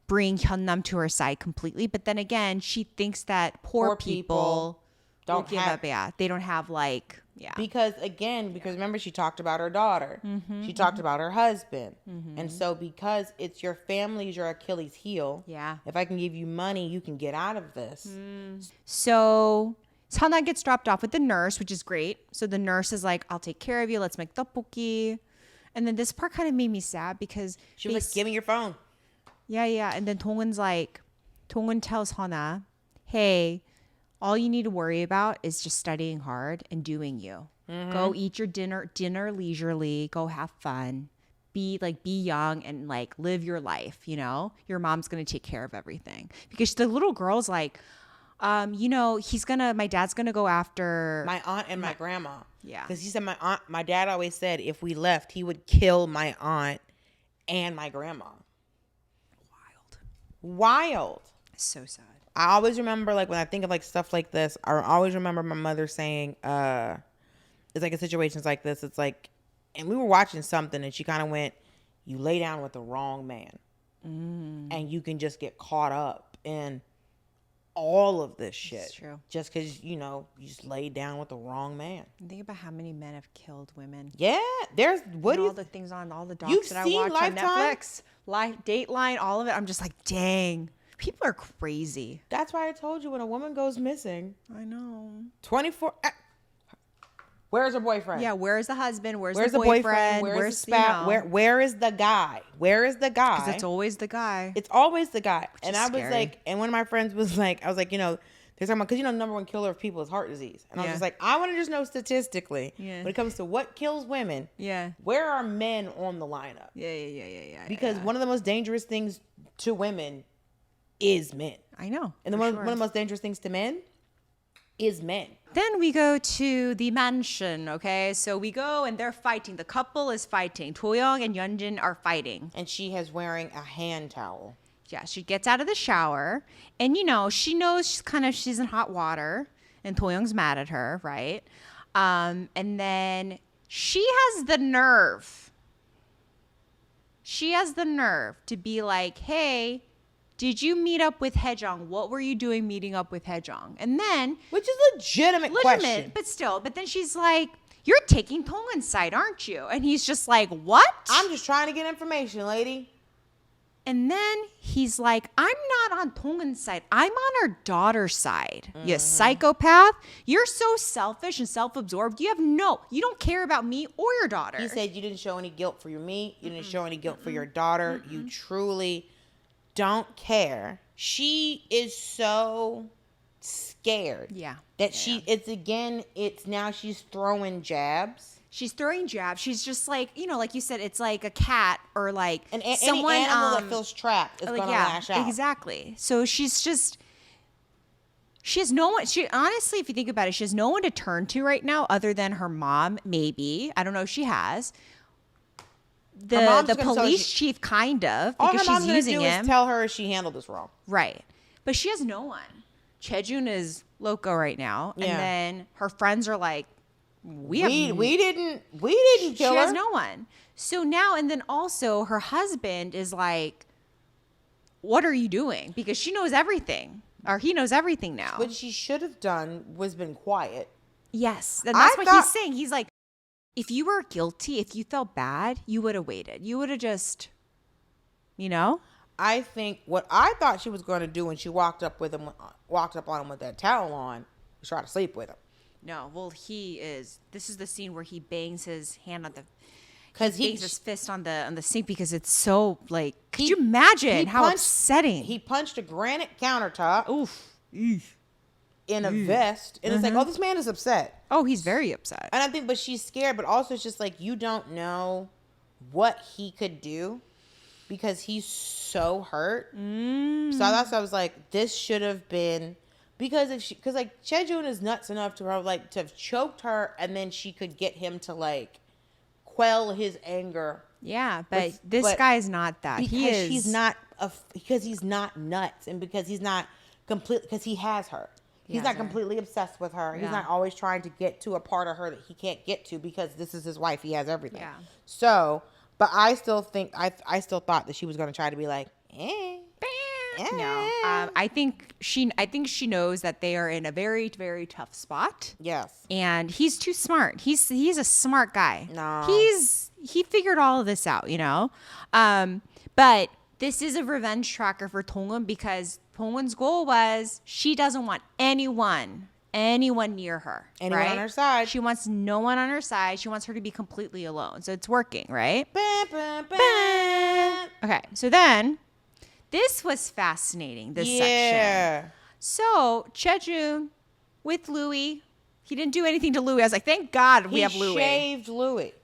bring Hyun-nam to her side completely. But then again, she thinks that poor people don't give up. Yeah, they don't have like, yeah. Because remember, she talked about her daughter. Mm-hmm, she talked about her husband. Mm-hmm. And so because it's your family's your Achilles heel. Yeah. If I can give you money, you can get out of this. So Sana gets dropped off with the nurse, which is great. So the nurse is like, I'll take care of you. Let's make tteokbokki. And then this part kind of made me sad because she was like, give me your phone. Yeah. And then Dong-eun tells Hana, hey, all you need to worry about is just studying hard and doing you. Mm-hmm. Go eat your dinner leisurely. Go have fun. Be young and like live your life. You know, your mom's going to take care of everything. Because the little girl's like, my dad's going to go after my aunt and my grandma. Yeah. Because he said my dad always said if we left, he would kill my aunt and my grandma. Wild. So sad. I always remember, like, when I think of, like, stuff like this, I always remember my mother saying, it's like in situations like this, it's like, and we were watching something, and she kind of went, you lay down with the wrong man. And you can just get caught up in all of this shit. It's true. Just because, you just laid down with the wrong man. Think about how many men have killed women. Yeah. There's, all the things on all the docs that I watch Lifetime? On Netflix. Dateline, all of it. I'm just like, dang. People are crazy. That's why I told you when a woman goes missing. I know. 24. Where's her boyfriend? Yeah, where's the husband? Where's the boyfriend? Where's the spouse? Where is the guy? Where is the guy? Because it's always the guy. It's always the guy. And I was like, and one of my friends was like, I was like, they're talking about, because number one killer of people is heart disease. And I was just like, I want to just know statistically, when it comes to what kills women, where are men on the lineup? Yeah. Because one of the most dangerous things to women is men. I know. And one of the most dangerous things to men is men. Then we go to the mansion, okay? So we go and they're fighting. The couple is fighting. Dong-eun and Yeon-jin are fighting. And she has wearing a hand towel. Yeah, she gets out of the shower. And, she knows she's in hot water. And Dong-eun's mad at her, right? And then she has the nerve. To be like, hey, did you meet up with Hye-jeong? What were you doing meeting up with Hye-jeong? And then... Which is legitimate question. But still. But then she's like, you're taking Dong-eun's side, aren't you? And he's just like, what? I'm just trying to get information, lady. And then he's like, I'm not on Dong-eun's side. I'm on her daughter's side. You psychopath. You're so selfish and self-absorbed. You don't care about me or your daughter. He said you didn't show any guilt for me. You didn't show any guilt for your daughter. You truly... don't care. She is so scared. Yeah. That it's now she's throwing jabs. She's throwing jabs. She's just like, like you said, it's like a cat or like someone any animal that feels trapped is going to lash out. Exactly. So she has no one. Honestly, if you think about it, she has no one to turn to right now other than her mom, maybe. I don't know if she has. The police chief, kind of, because she's using him. Is tell her she handled this wrong. Right. But she has no one. Jae-joon is loco right now. Yeah. And then her friends are like, we didn't kill her. She has no one. So now, and then also her husband is like, what are you doing? Because she knows everything. Or he knows everything now. What she should have done was been quiet. Yes. And that's what he's saying. He's like, if you were guilty, if you felt bad, you would have waited. You would have just, I think what I thought she was going to do when she walked up on him with that towel on, was try to sleep with him. No, well, this is the scene where he bangs his hand on he bangs his fist on the sink because it's so, like, could you imagine how upsetting? He punched a granite countertop. Oof. In a vest. And it's like, oh, this man is upset. Oh, he's very upset. And I think, but she's scared, but also it's just like, you don't know what he could do because he's so hurt. So that's why I was like, this should have been, because like Jae-joon is nuts enough to have choked her and then she could get him to like quell his anger. Yeah, but this guy's not that. Because he's not nuts and because he's not complete, because he has her. He's not completely obsessed with her. He's not always trying to get to a part of her that he can't get to because this is his wife. He has everything. Yeah. So, but I still think, I still thought that she was going to try to be like, No, I think she knows that they are in a very, very tough spot. Yes. And he's too smart. He's a smart guy. No. He figured all of this out, you know. But this is a revenge tracker for Dong-eun because Dong-eun's goal was she doesn't want anyone near her. Anyone right? on her side. She wants no one on her side. She wants her to be completely alone. So it's working, right? Okay, so then this was fascinating, this section. So Jae-joon with Louis, he didn't do anything to Louis. I was like, thank God we have Louis. He shaved Louis.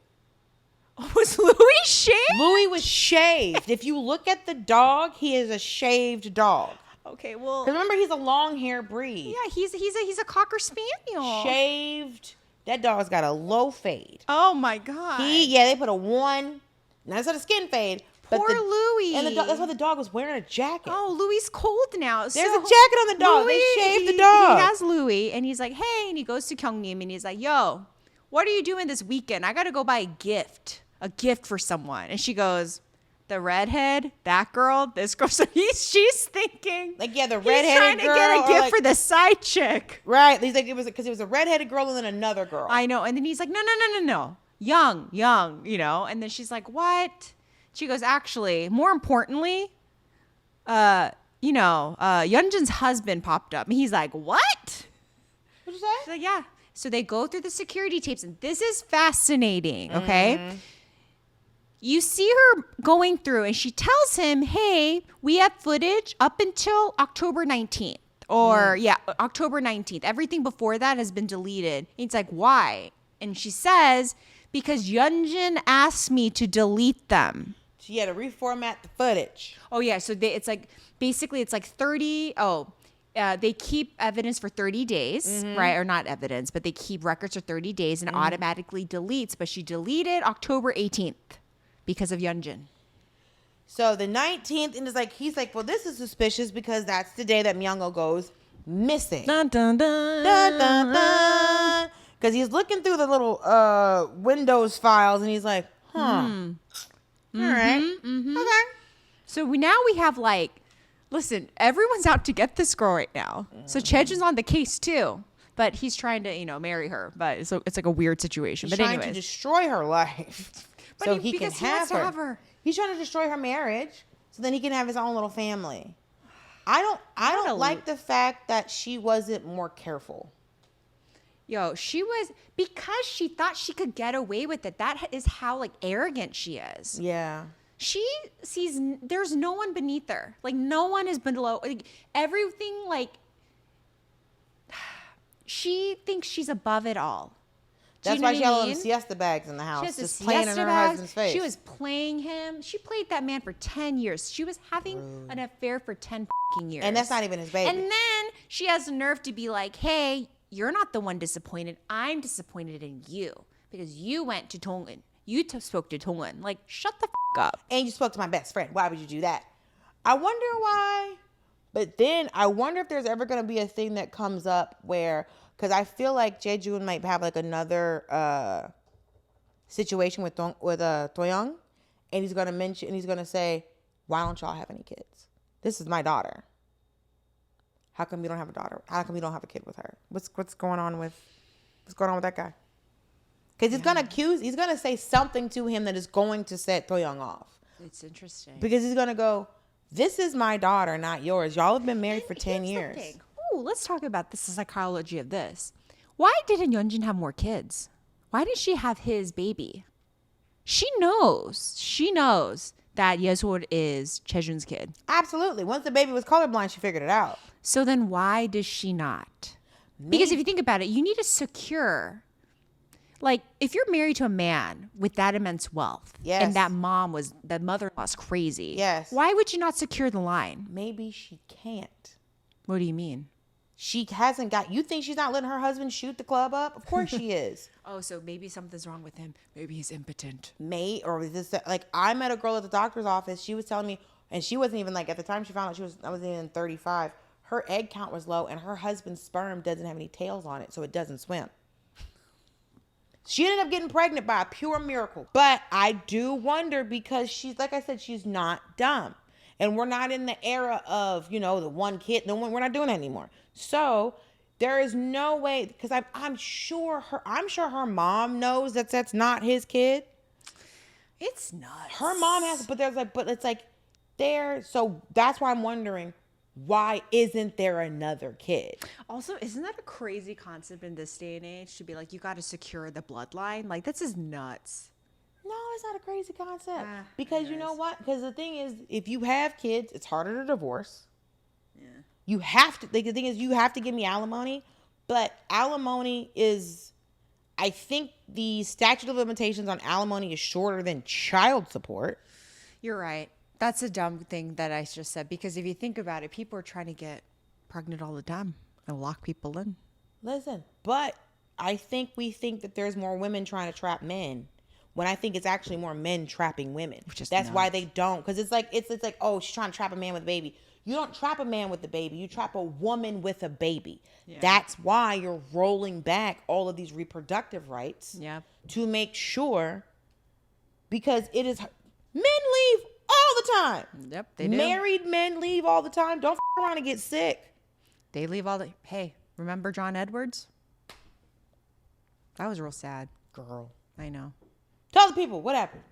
Was Louis shaved? Louis was shaved. If you look at the dog, he is a shaved dog. Okay, well, Because remember, he's a long hair breed. yeah, he's a cocker spaniel. Shaved. That dog's got a low fade. Oh my God. They put a one. Now it's not a skin fade. But Poor Louis. And that's why the dog was wearing a jacket. Oh, Louis cold now. There's a jacket on the dog. They shaved the dog. He has Louis, and he's like, hey, and he goes to Kyungnim, and he's like, yo, what are you doing this weekend? I got to go buy a gift for someone. And she goes, the redhead, that girl, this girl. So she's thinking, like, the redheaded he's trying to get a gift for the side chick. Right. He's like, it was a redheaded girl and then another girl. I know. And then he's like, no. Young, you know. And then she's like, what? She goes, actually, more importantly, Yeon-jin's husband popped up. And he's like, what? What'd you say? She's like, yeah. So they go through the security tapes. And this is fascinating, okay? Mm-hmm. You see her going through, and she tells him, hey, we have footage up until October 19th. October 19th. Everything before that has been deleted. And it's like, why? And she says, because Yeon-jin asked me to delete them. She had to reformat the footage. Oh, yeah. So it's like 30. They keep evidence for 30 days, right? Or not evidence, but they keep records for 30 days and automatically deletes. But she deleted October 18th because of Yeon-jin. So the 19th, and he's like, well, this is suspicious because that's the day that Myeong-oh goes missing. Dun, dun, dun. Dun, dun, dun. Because he's looking through the little Windows files, and he's like, huh. All right. Mm-hmm. Okay. So now we have listen, everyone's out to get this girl right now. So Jae-joon's on the case too. But he's trying to, marry her. But it's like a weird situation. He's trying to destroy her life. So he can have her. He's trying to destroy her marriage so then he can have his own little family. I don't like the fact that she wasn't more careful. Yo, she was, because she thought she could get away with it. That is how arrogant she is. Yeah. She sees there's no one beneath her. No one is below. Everything, she thinks she's above it all. That's why she had all them Siesta bags in the house. She has just playing in her husband's face. She was playing him. She played that man for 10 years. She was having an affair for 10 years. And that's not even his baby. And then she has the nerve to be like, hey, you're not the one disappointed. I'm disappointed in you because you went to Dong-eun. You spoke to Dong-eun. Shut the up. And you spoke to my best friend. Why would you do that? I wonder why. But then I wonder if there's ever going to be a thing that comes up where, because I feel like Jae-joon might have another situation with Dong-eun, and he's going to mention, and he's going to say, why don't y'all have any kids? This is my daughter. How come you don't have a daughter? How come you don't have a kid with her? What's going on with that guy? Because he's going to say something to him that is going to set Dong-eun off. It's interesting. Because he's going to go, this is my daughter, not yours. Y'all have been married for 10 years. Ooh, let's talk about the psychology of this. Why didn't Yeon-jin have more kids? Why did she have his baby? She knows that Yeol is Jae-joon's kid. Absolutely. Once the baby was colorblind, she figured it out. So then why does she not? Because if you think about it, you need to secure, if you're married to a man with that immense wealth, yes, and that mother-in-law's crazy, yes, why would you not secure the line? Maybe she can't. What do you mean? She hasn't got, you think she's not letting her husband shoot the club up? Of course she is. Oh, so maybe something's wrong with him. Maybe he's impotent. I met a girl at the doctor's office. She was telling me, and she wasn't even at the time she found out I wasn't even 35. her egg count was low and her husband's sperm doesn't have any tails on it, so it doesn't swim. She ended up getting pregnant by a pure miracle. But I do wonder because she's, like I said, she's not dumb. And we're not in the era of, the one kid. We're not doing that anymore. So there is no way, because I'm sure her mom knows that that's not his kid. It's nuts. Her mom has, so that's why I'm wondering, why isn't there another kid? Also, isn't that a crazy concept in this day and age to be like, you got to secure the bloodline? Like, that's just nuts. No, it's not a crazy concept. Because you know what? Because the thing is, if you have kids, it's harder to divorce. Yeah. You have to, the thing is, you have to give me alimony. But alimony is, I think the statute of limitations on alimony is shorter than child support. You're right. That's a dumb thing that I just said, because if you think about it, people are trying to get pregnant all the time and lock people in. Listen, but I think we think that there's more women trying to trap men, when I think it's actually more men trapping women. That's nuts. Why they don't, because it's like, oh, she's trying to trap a man with a baby. You don't trap a man with a baby. You trap a woman with a baby. Yeah. That's why you're rolling back all of these reproductive rights. Yeah. To make sure, because it is, men leave all the time. Yep, they do. Married men leave all the time. Don't around and get sick. They leave all the... Hey, remember John Edwards? That was real sad. Girl. I know. Tell the people, what happened?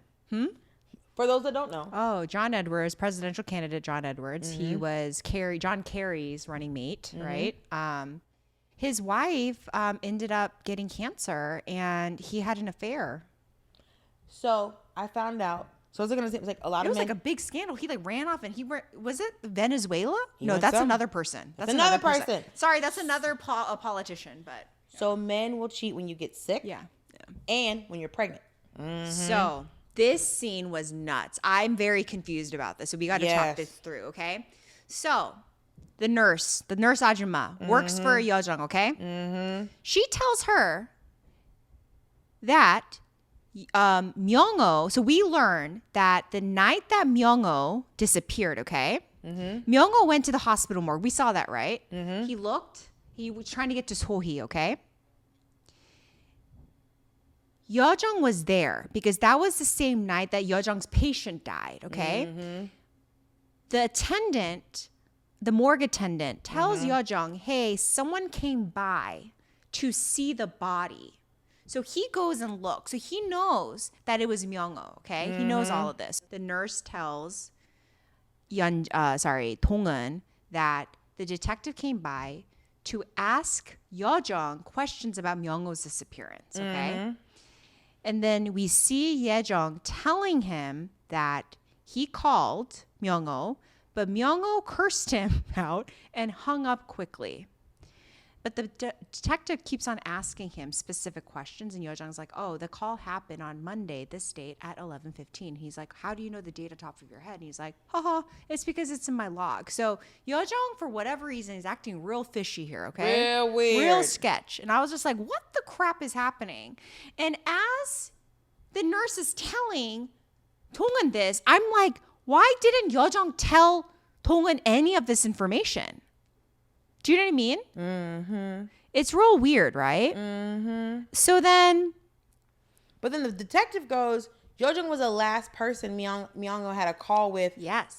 For those that don't know. Oh, John Edwards, presidential candidate John Edwards. Mm-hmm. He was John Kerry's running mate, right? His wife ended up getting cancer, and he had an affair. So, I found out. So I was going to say, it was like a lot of men. It was like a big scandal. He ran off and was it Venezuela? No, that's another person. That's another person. Sorry, that's another politician, but. Yeah. So men will cheat when you get sick. Yeah. And when you're pregnant. Mm-hmm. So this scene was nuts. I'm very confused about this. So we got to talk this through, okay? So the nurse Ajumma works for Yeon-jung, okay? Mm-hmm. She tells her that Myeong-oh, so we learn that the night that Myeong-oh disappeared, okay? Mm-hmm. Myeong-oh went to the hospital morgue. We saw that, right? Mm-hmm. He looked. He was trying to get to Sohee, okay? Yeo-jung was there because that was the same night that Yeo-jung's patient died, okay? Mm-hmm. The attendant, the morgue attendant, tells Yeo-jung, hey, someone came by to see the body. So he goes and looks. So he knows that it was Myeong-oh, okay? Mm-hmm. He knows all of this. The nurse tells Dong-eun that the detective came by to ask Yeo-jung questions about Myeong-oh's disappearance, okay? Mm-hmm. And then we see Hye-jeong telling him that he called Myeong-oh, but Myeong-oh cursed him out and hung up quickly. But the detective keeps on asking him specific questions, and Hye-jeong's like, oh, the call happened on Monday, this date, at 11:15. He's like, how do you know the date on top of your head? And he's like, haha, it's because it's in my log. So Hye-jeong, for whatever reason, is acting real fishy here, okay? Real weird. Real sketch. And I was just like, what the crap is happening? And as the nurse is telling Dong-eun this, I'm like, why didn't Hye-jeong tell Dong-eun any of this information? Do you know what I mean? Mm-hmm. It's real weird, right? Mm-hmm. So then... But then the detective goes, Yeo-jung was the last person Myeong-oh had a call with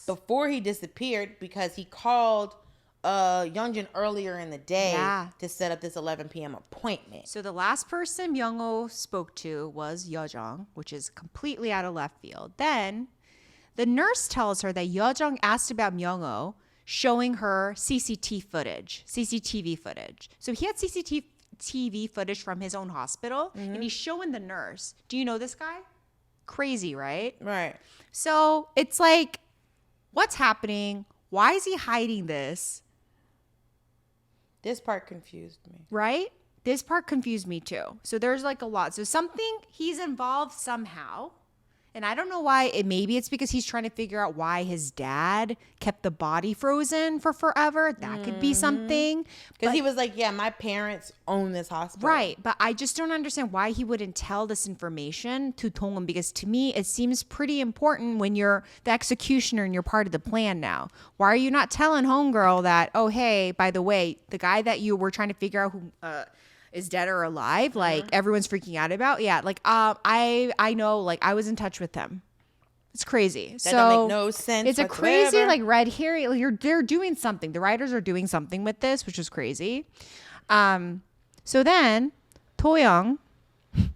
before he disappeared, because he called Yeon-jin earlier in the day to set up this 11 p.m. appointment. So the last person Myeong-oh spoke to was Hye-jeong, which is completely out of left field. Then the nurse tells her that Hye-jeong asked about Myeong-oh, showing her CCTV footage. So he had CCTV footage from his own hospital, and he's showing the nurse. Do you know this guy? Crazy, right? Right. So it's like, what's happening? Why is he hiding this? This part confused me. Right? This part confused me too. So there's like a lot. So he's involved somehow. And I don't know why. Maybe it's because he's trying to figure out why his dad kept the body frozen for forever. That could be something. Because he was like, yeah, my parents own this hospital. Right. But I just don't understand why he wouldn't tell this information to Dong-eun, because to me, it seems pretty important when you're the executioner and you're part of the plan now. Why are you not telling homegirl that, oh, hey, by the way, the guy that you were trying to figure out who is dead or alive, like everyone's freaking out about? Yeah, like I know, like I was in touch with them. It's crazy. That doesn't make no sense. It's a crazy like red herring. Like, they're doing something. The writers are doing something with this, which is crazy. So then Toyoung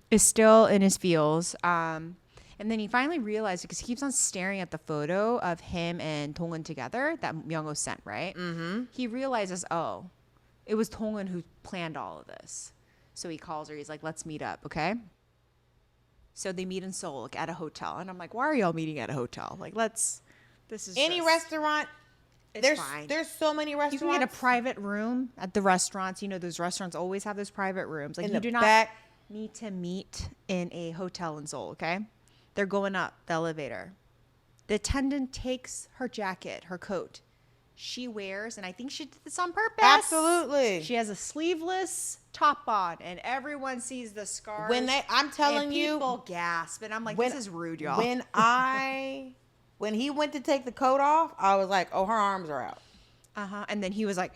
is still in his feels. And then he finally realized, because he keeps on staring at the photo of him and Dong-eun together that Myeong-oh sent, right? Mm-hmm. He realizes, oh, it was Dong-eun who planned all of this. So he calls her. He's like, let's meet up, okay? So they meet in Seoul, like, at a hotel. And I'm like, why are y'all meeting at a hotel? Like, this is any restaurant. It's fine. There's so many restaurants. You can get a private room at the restaurants. You know, those restaurants always have those private rooms. Like, in you the do not back. need to meet in a hotel in Seoul, okay? They're going up the elevator. The attendant takes her jacket, her coat. She wears, and I think she did this on purpose. Absolutely. She has a sleeveless top on, and everyone sees the scars. I'm telling you, people gasp, and I'm like, this is rude, y'all. When he went to take the coat off, I was like, oh, her arms are out. And then he was like,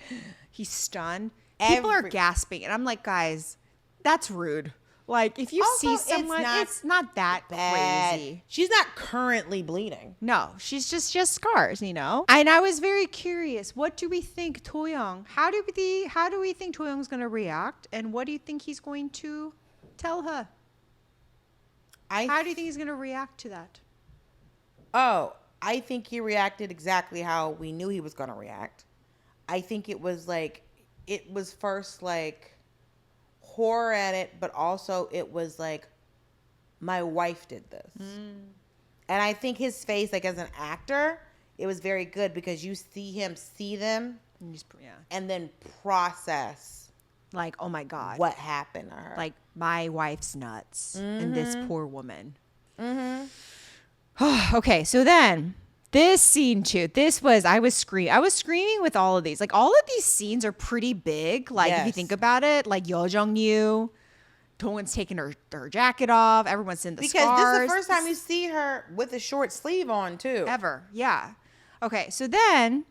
he's stunned. People are gasping, and I'm like, guys, that's rude. Like, if you see someone, it's not that bad. Crazy. She's not currently bleeding. No, she's just scars, you know? And I was very curious. What do we think Toyoung? How do we think Toyoung's going to react? And what do you think he's going to tell her? How do you think he's going to react to that? Oh, I think he reacted exactly how we knew he was going to react. I think it was first like horror at it, but also it was like, my wife did this. And I think his face, like as an actor, it was very good, because you see him see them and then process, like, oh my God, what happened to her. Like, my wife's nuts and this poor woman. Okay, so then this scene too. I was screaming with all of these. Like, all of these scenes are pretty big. Like, if you think about it, like Yeo-jeong knew, Dong-eun's taking her jacket off. Everyone's in the scars. Because this is the first time you see her with a short sleeve on too. Ever, yeah. Okay, so then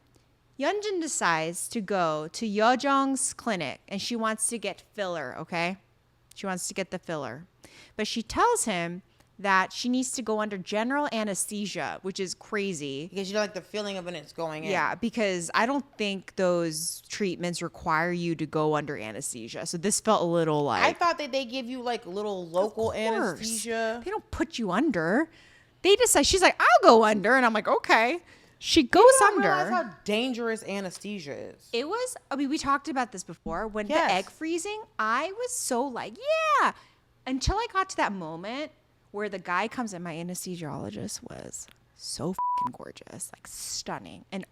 Yeon-jin decides to go to Yeo-jeong's clinic, and she wants to get filler. Okay, she wants to get the filler, but she tells him that she needs to go under general anesthesia, which is crazy. Because you don't like the feeling of when it's going in. Yeah, because I don't think those treatments require you to go under anesthesia. So this felt a little like... I thought that they give you like little local anesthesia. They don't put you under. They decide, she's like, I'll go under. And I'm like, okay. She goes under. Realize how dangerous anesthesia is. It was, I mean, we talked about this before. When the egg freezing, I was so like, yeah. Until I got to that moment where the guy comes in, my anesthesiologist was so fucking gorgeous, like stunning. And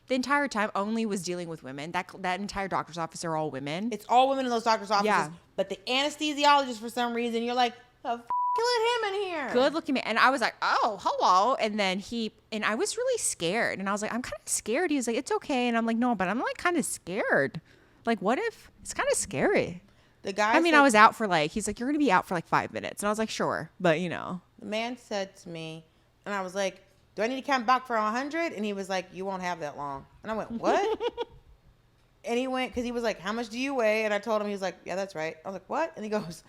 the entire time only was dealing with women. That entire doctor's office are all women. It's all women in those doctor's offices. Yeah. But the anesthesiologist, for some reason, you're like, the let him in here. Good looking man. And I was like, oh, hello. And then and I was really scared. And I was like, I'm kind of scared. He was like, it's okay. And I'm like, no, but I'm like kind of scared. Like, what if it's kind of scary? The guy I was out for he's like, you're going to be out for like 5 minutes. And I was like, sure. But, you know. The man said to me, and I was like, do I need to come back for 100? And he was like, you won't have that long. And I went, what? And he went, because he was like, how much do you weigh? And I told him, he was like, yeah, that's right. I was like, what? And he goes,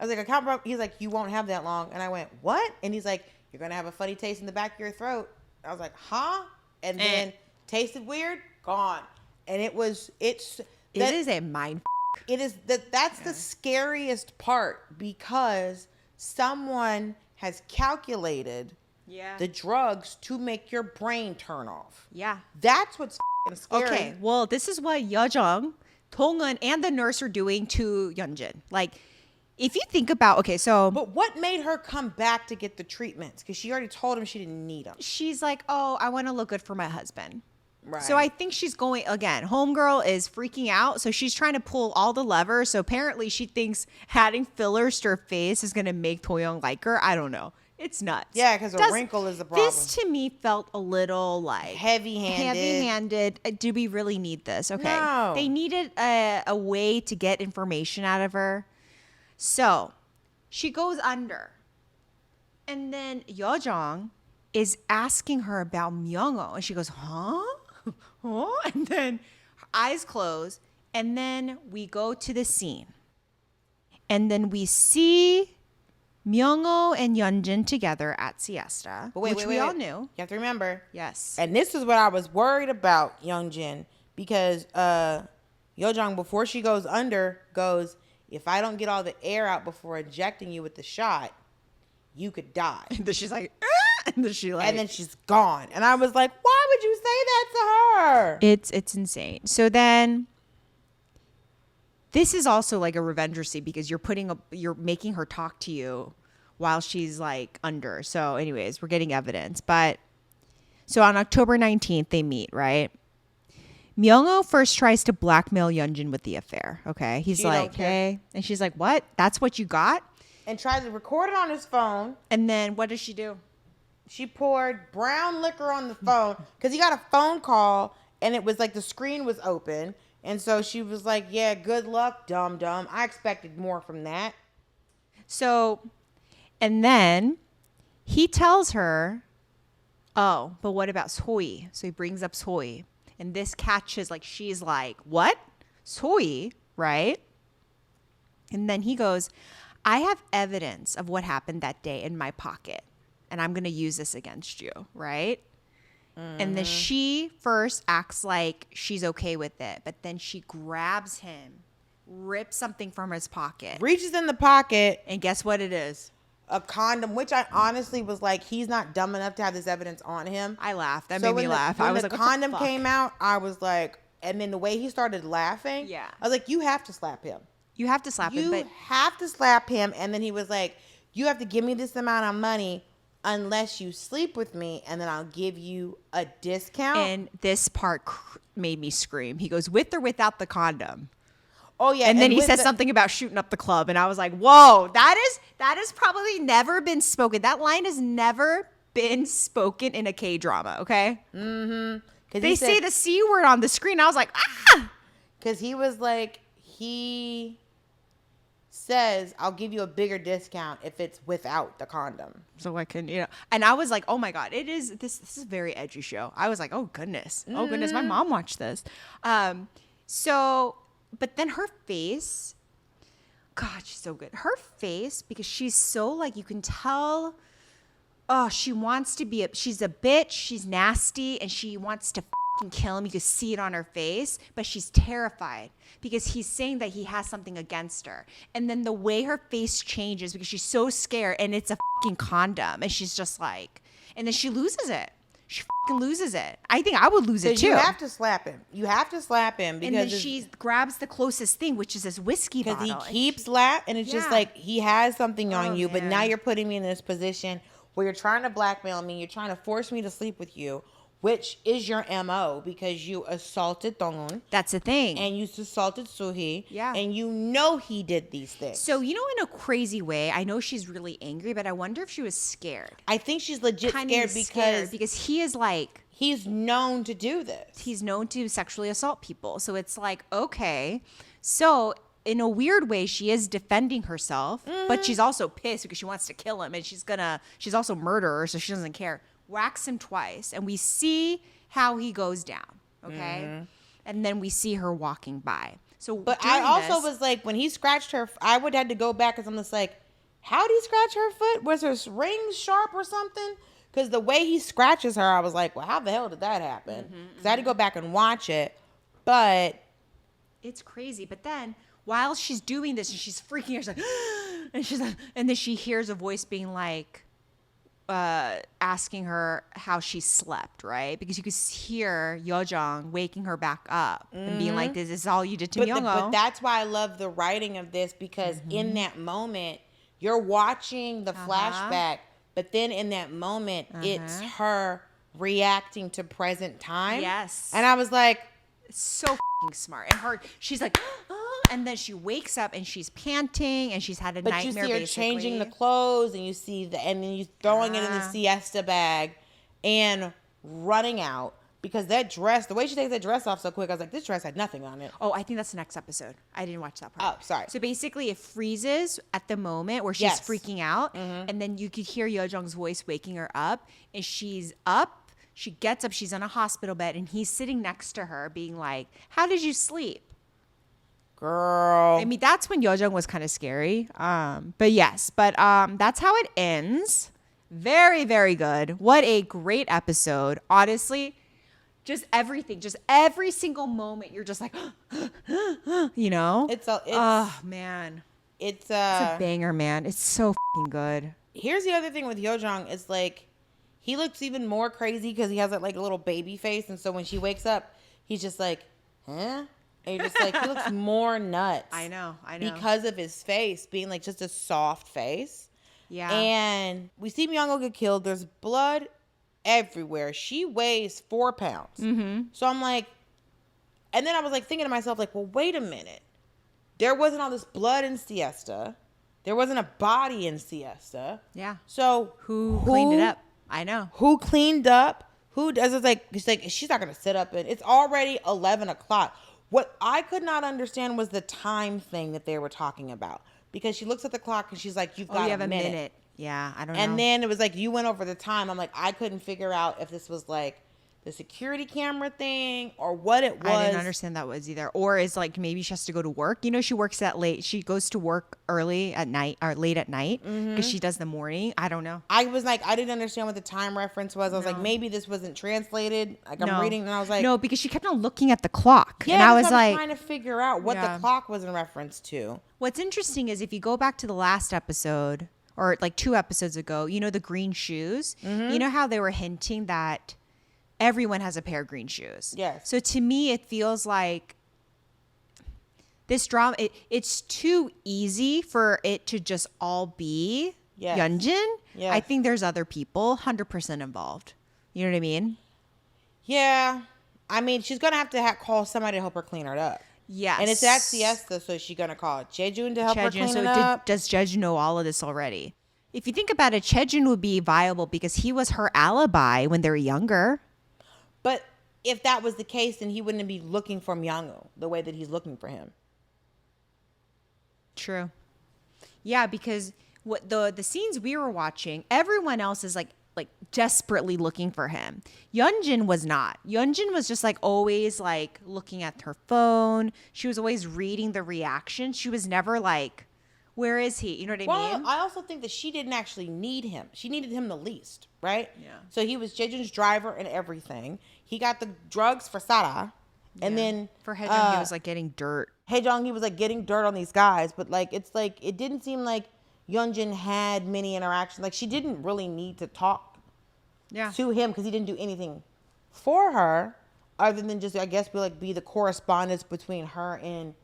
I was like, I can't back. He's like, you won't have that long. And I went, what? And he's like, you're going to have a funny taste in the back of your throat. I was like, huh? And then tasted weird, gone. And it is a mind. It is that's the scariest part, because someone has calculated the drugs to make your brain turn off. Yeah. That's what's scary. Okay, well, this is what Hye-jeong, Dong-eun, and the nurse are doing to Yeon-jin. Like, if you think about, But what made her come back to get the treatments? Because she already told him she didn't need them. She's like, oh, I want to look good for my husband. Right. So I think she's going, again, homegirl is freaking out. So she's trying to pull all the levers. So apparently she thinks adding fillers to her face is going to make Toyoung like her. I don't know. It's nuts. Yeah, because a wrinkle is the problem. This to me felt a little like heavy-handed. Do we really need this? Okay. No. They needed a way to get information out of her. So she goes under. And then Yeo-jeong is asking her about Myeong-oh. And she goes, huh? Huh? And then her eyes close. And then we go to the scene. And then we see Myeong-oh and Yeon-jin together at Siesta, which we all knew. You have to remember. Yes. And this is what I was worried about, Yeon-jin, because Yeo-jeong, before she goes under, goes, if I don't get all the air out before injecting you with the shot, you could die. And then she's like, ah! And then she's gone. And I was like, why would you say that to her? It's insane. So then this is also like a revenge scene because you're making her talk to you while she's like under. So anyways, we're getting evidence. But so on October 19th, they meet, right? Myeong-oh first tries to blackmail Yeon-jin with the affair. Okay. He's like, hey. And she's like, what? That's what you got? And tries to record it on his phone. And then what does she do? She poured brown liquor on the phone because he got a phone call and it was like the screen was open. And so she was like, yeah, good luck, dum-dum. I expected more from that. So, and then he tells her, oh, but what about Choi? So he brings up Choi. And this catches, like, she's like, what? Choi, right? And then he goes, I have evidence of what happened that day in my pocket. And I'm going to use this against you, right? And then she first acts like she's okay with it, but then she grabs him, rips something from his pocket. Reaches in the pocket. And guess what it is? A condom, which I honestly was like, he's not dumb enough to have this evidence on him. I laughed. That made me laugh. When I was the like, condom came out, I was like, and then the way he started laughing, yeah, I was like, you have to slap him. You have to slap him. You have to slap him. And then he was like, you have to give me this amount of money unless you sleep with me, and then I'll give you a discount. And this part made me scream. He goes, with or without the condom? Oh, yeah. And then he says something about shooting up the club. And I was like, whoa, that is probably never been spoken. That line has never been spoken in a K-drama, okay? Mm-hmm. They say the C word on the screen. I was like, ah! Because he was like, he says, I'll give you a bigger discount if it's without the condom. So I can, and I was like, oh my God, this is a very edgy show. I was like, oh goodness, my mom watched this. So, but then her face, God, she's so good. Her face, because she's so like, you can tell, oh, she wants to be, she's a bitch, she's nasty, and she wants to fucking kill him. You can see it on her face, but she's terrified because he's saying that he has something against her. And then the way her face changes because she's so scared, and it's a fucking condom, and she's just like, and then she loses it. She fucking loses it. I think I would lose it too. You have to slap him. You have to slap him because and then she grabs the closest thing, which is this whiskey bottle. Because he keeps and it's just like, he has something on you, but now you're putting me in this position where you're trying to blackmail me. You're trying to force me to sleep with you, which is your MO because you assaulted Dong-eun. That's the thing. And you assaulted Soo-hee. Yeah. And you know he did these things. So, in a crazy way, I know she's really angry, but I wonder if she was scared. I think she's legit scared because he is like... He's known to do this. He's known to sexually assault people. So it's like, okay. So in a weird way, she is defending herself, but she's also pissed because she wants to kill him. And she's also murderer, so she doesn't care. Whacks him twice, and we see how he goes down, okay? And then we see her walking by. So, but I also was like, when he scratched her, I would have to go back because I'm just like, how did he scratch her foot? Was her ring sharp or something? Because the way he scratches her, I was like, well, how the hell did that happen? Because I had to go back and watch it, but it's crazy. But then while she's doing this and she's freaking out, she's like, and she's like, and then she hears a voice being like, asking her how she slept, right? Because you could hear Yeo-jeong waking her back up and being like, this is all you did to Myeong-oh. But that's why I love the writing of this, because in that moment, you're watching the flashback, but then in that moment, it's her reacting to present time. Yes. And I was like, so f***ing smart. And she's like, and then she wakes up and she's panting and she's had a But nightmare. you see her basically. changing the clothes, and you see and then you throwing it in the siesta bag and running out. Because that dress, the way she takes that dress off so quick, I was like, this dress had nothing on it. Oh, I think that's the next episode. I didn't watch that part. Oh, sorry. So basically, it freezes at the moment where she's freaking out. And then you could hear Yeo-jeong's voice waking her up. And she's up. She gets up. She's on a hospital bed. And he's sitting next to her being like, how did you sleep? Girl. I mean, that's when Yeon-jung was kind of scary. But yes. But that's how it ends. Very, very good. What a great episode. Honestly. Just everything, just every single moment, you're just like, you know? Oh, man. It's a banger, man. It's so f***ing good. Here's the other thing with Yeo-jong is like, he looks even more crazy because he has that like a little baby face. And so when she wakes up, he's just like, huh? And you're just like, he looks more nuts. I know. Because of his face being like just a soft face. Yeah. And we see Myeong-oh get killed. There's blood everywhere. She weighs 4 pounds. Mm-hmm. So I'm like, and then I was like thinking to myself, like, well, wait a minute. There wasn't all this blood in Siesta. There wasn't a body in Siesta. Yeah. So who cleaned it up? I know. Who cleaned up? Who does it? It's like she's not gonna sit up and it's already 11 o'clock. What I could not understand was the time thing that they were talking about. Because she looks at the clock and she's like, you've got a minute. Yeah, I don't know. And then it was like, you went over the time. I'm like, I couldn't figure out if this was like the security camera thing or what it was. I didn't understand that was either. Or is like, maybe she has to go to work. You know, she works at late. She goes to work early at night or late at night because she does the morning. I don't know. I was like, I didn't understand what the time reference was. I was like, maybe this wasn't translated. Like I'm reading and I was like. No, because she kept on looking at the clock. Yeah, and I was like. trying to figure out what the clock was in reference to. What's interesting is if you go back to the last episode, or like 2 episodes ago, you know, the green shoes, you know how they were hinting that everyone has a pair of green shoes. Yes. So to me, it feels like this drama, it's too easy for it to just all be Yeon-jin. Yes. I think there's other people 100% involved. You know what I mean? Yeah. I mean, she's going to have to call somebody to help her clean her up. Yes. And it's at Siesta, so she's going to call Jae-joon to help her clean it up. Does Jae-joon know all of this already? If you think about it, Jae-joon would be viable because he was her alibi when they were younger. But if that was the case, then he wouldn't be looking for Myeong-oh the way that he's looking for him. True. Yeah, because what the scenes we were watching, everyone else is like desperately looking for him. Yeon-jin was not. Yeon-jin was just like always like looking at her phone. She was always reading the reaction. She was never like, where is he? You know what I mean? I also think that she didn't actually need him. She needed him the least, right? Yeah. So he was Jae-joon's driver and everything. He got the drugs for Sara. And then for Hye-jeong, he was like getting dirt. Hye-jeong, he was like getting dirt on these guys. But like, it's like, it didn't seem like Yeon-jin had many interactions. Like she didn't really need to talk to him because he didn't do anything for her other than just, I guess, be the correspondence between her and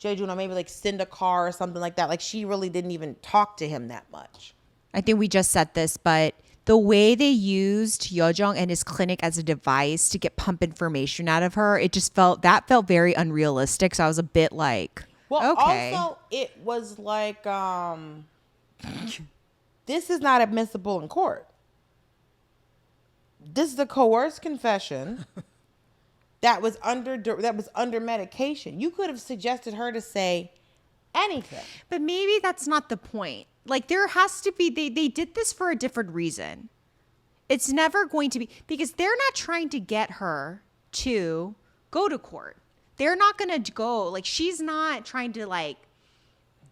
Jae-joon, or maybe like send a car or something like that. Like she really didn't even talk to him that much. I think we just said this, but the way they used Hye-jeong and his clinic as a device to get pump information out of her, it just felt very unrealistic. So I was a bit like, okay. Also, it was like, this is not admissible in court. This is a coerced confession that was under medication. You could have suggested her to say anything. But maybe that's not the point. Like there has to be, they did this for a different reason. It's never going to be, because they're not trying to get her to go to court. They're not going to go, like she's not trying to like,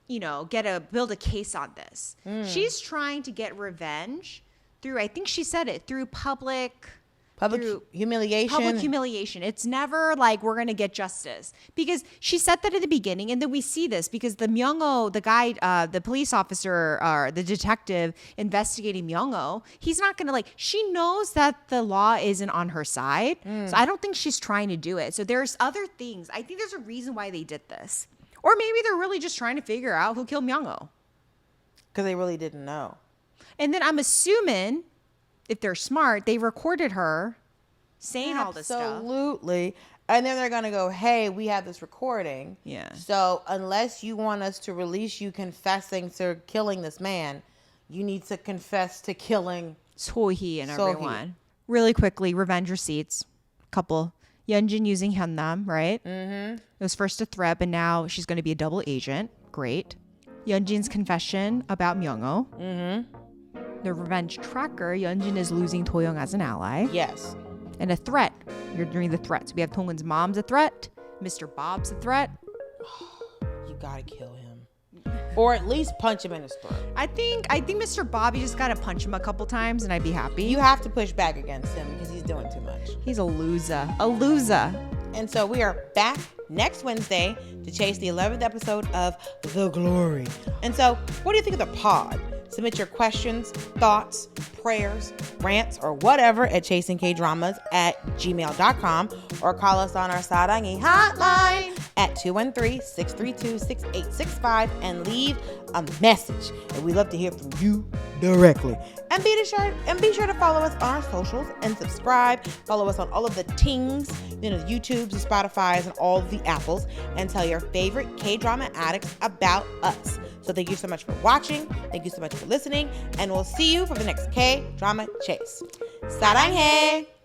you know, build a case on this. She's trying to get revenge through, I think she said it, through public humiliation. It's never like we're going to get justice, because she said that at the beginning. And then we see this because the Myeong-oh, the guy, the police officer or the detective investigating Myeong-oh, he's not going to she knows that the law isn't on her side. So I don't think she's trying to do it. So there's other things. I think there's a reason why they did this. Or maybe they're really just trying to figure out who killed Myeong-oh. Because they really didn't know. And then I'm assuming, if they're smart, they recorded her saying all this stuff. Absolutely. And then they're going to go, hey, we have this recording. Yeah. So unless you want us to release you confessing to killing this man, you need to confess to killing Choi and Sohee. everyone. Really quickly, revenge receipts. Couple. Yeon-jin using Hyun-nam, right? Mm-hmm. It was first a threat, but now she's going to be a double agent. Great. Yeon-jin's confession about Myeong-oh. Mm-hmm. The revenge tracker, Yeon-jin is losing Do-young as an ally. Yes. And a threat. You're doing the threats. We have Dong-eun's mom's a threat. Mr. Bob's a threat. You gotta kill him. Or at least punch him in his throat. I think Mr. Bob, you just gotta punch him a couple times and I'd be happy. You have to push back against him because he's doing too much. He's a loser. A loser. And so we are back next Wednesday to chase the 11th episode of The Glory. And so what do you think of the pod? Submit your questions, thoughts, prayers, rants, or whatever at chasingkdramas@gmail.com or call us on our Sarangees hotline at 213-632-6865 and leave a message. And we'd love to hear from you directly. And be sure to follow us on our socials and subscribe. Follow us on all of the tings, the YouTubes, the Spotifys, and all of the Apples. And tell your favorite K-drama addicts about us. So thank you so much for watching. Thank you so much for listening. And we'll see you for the next K-drama chase. Sarangees!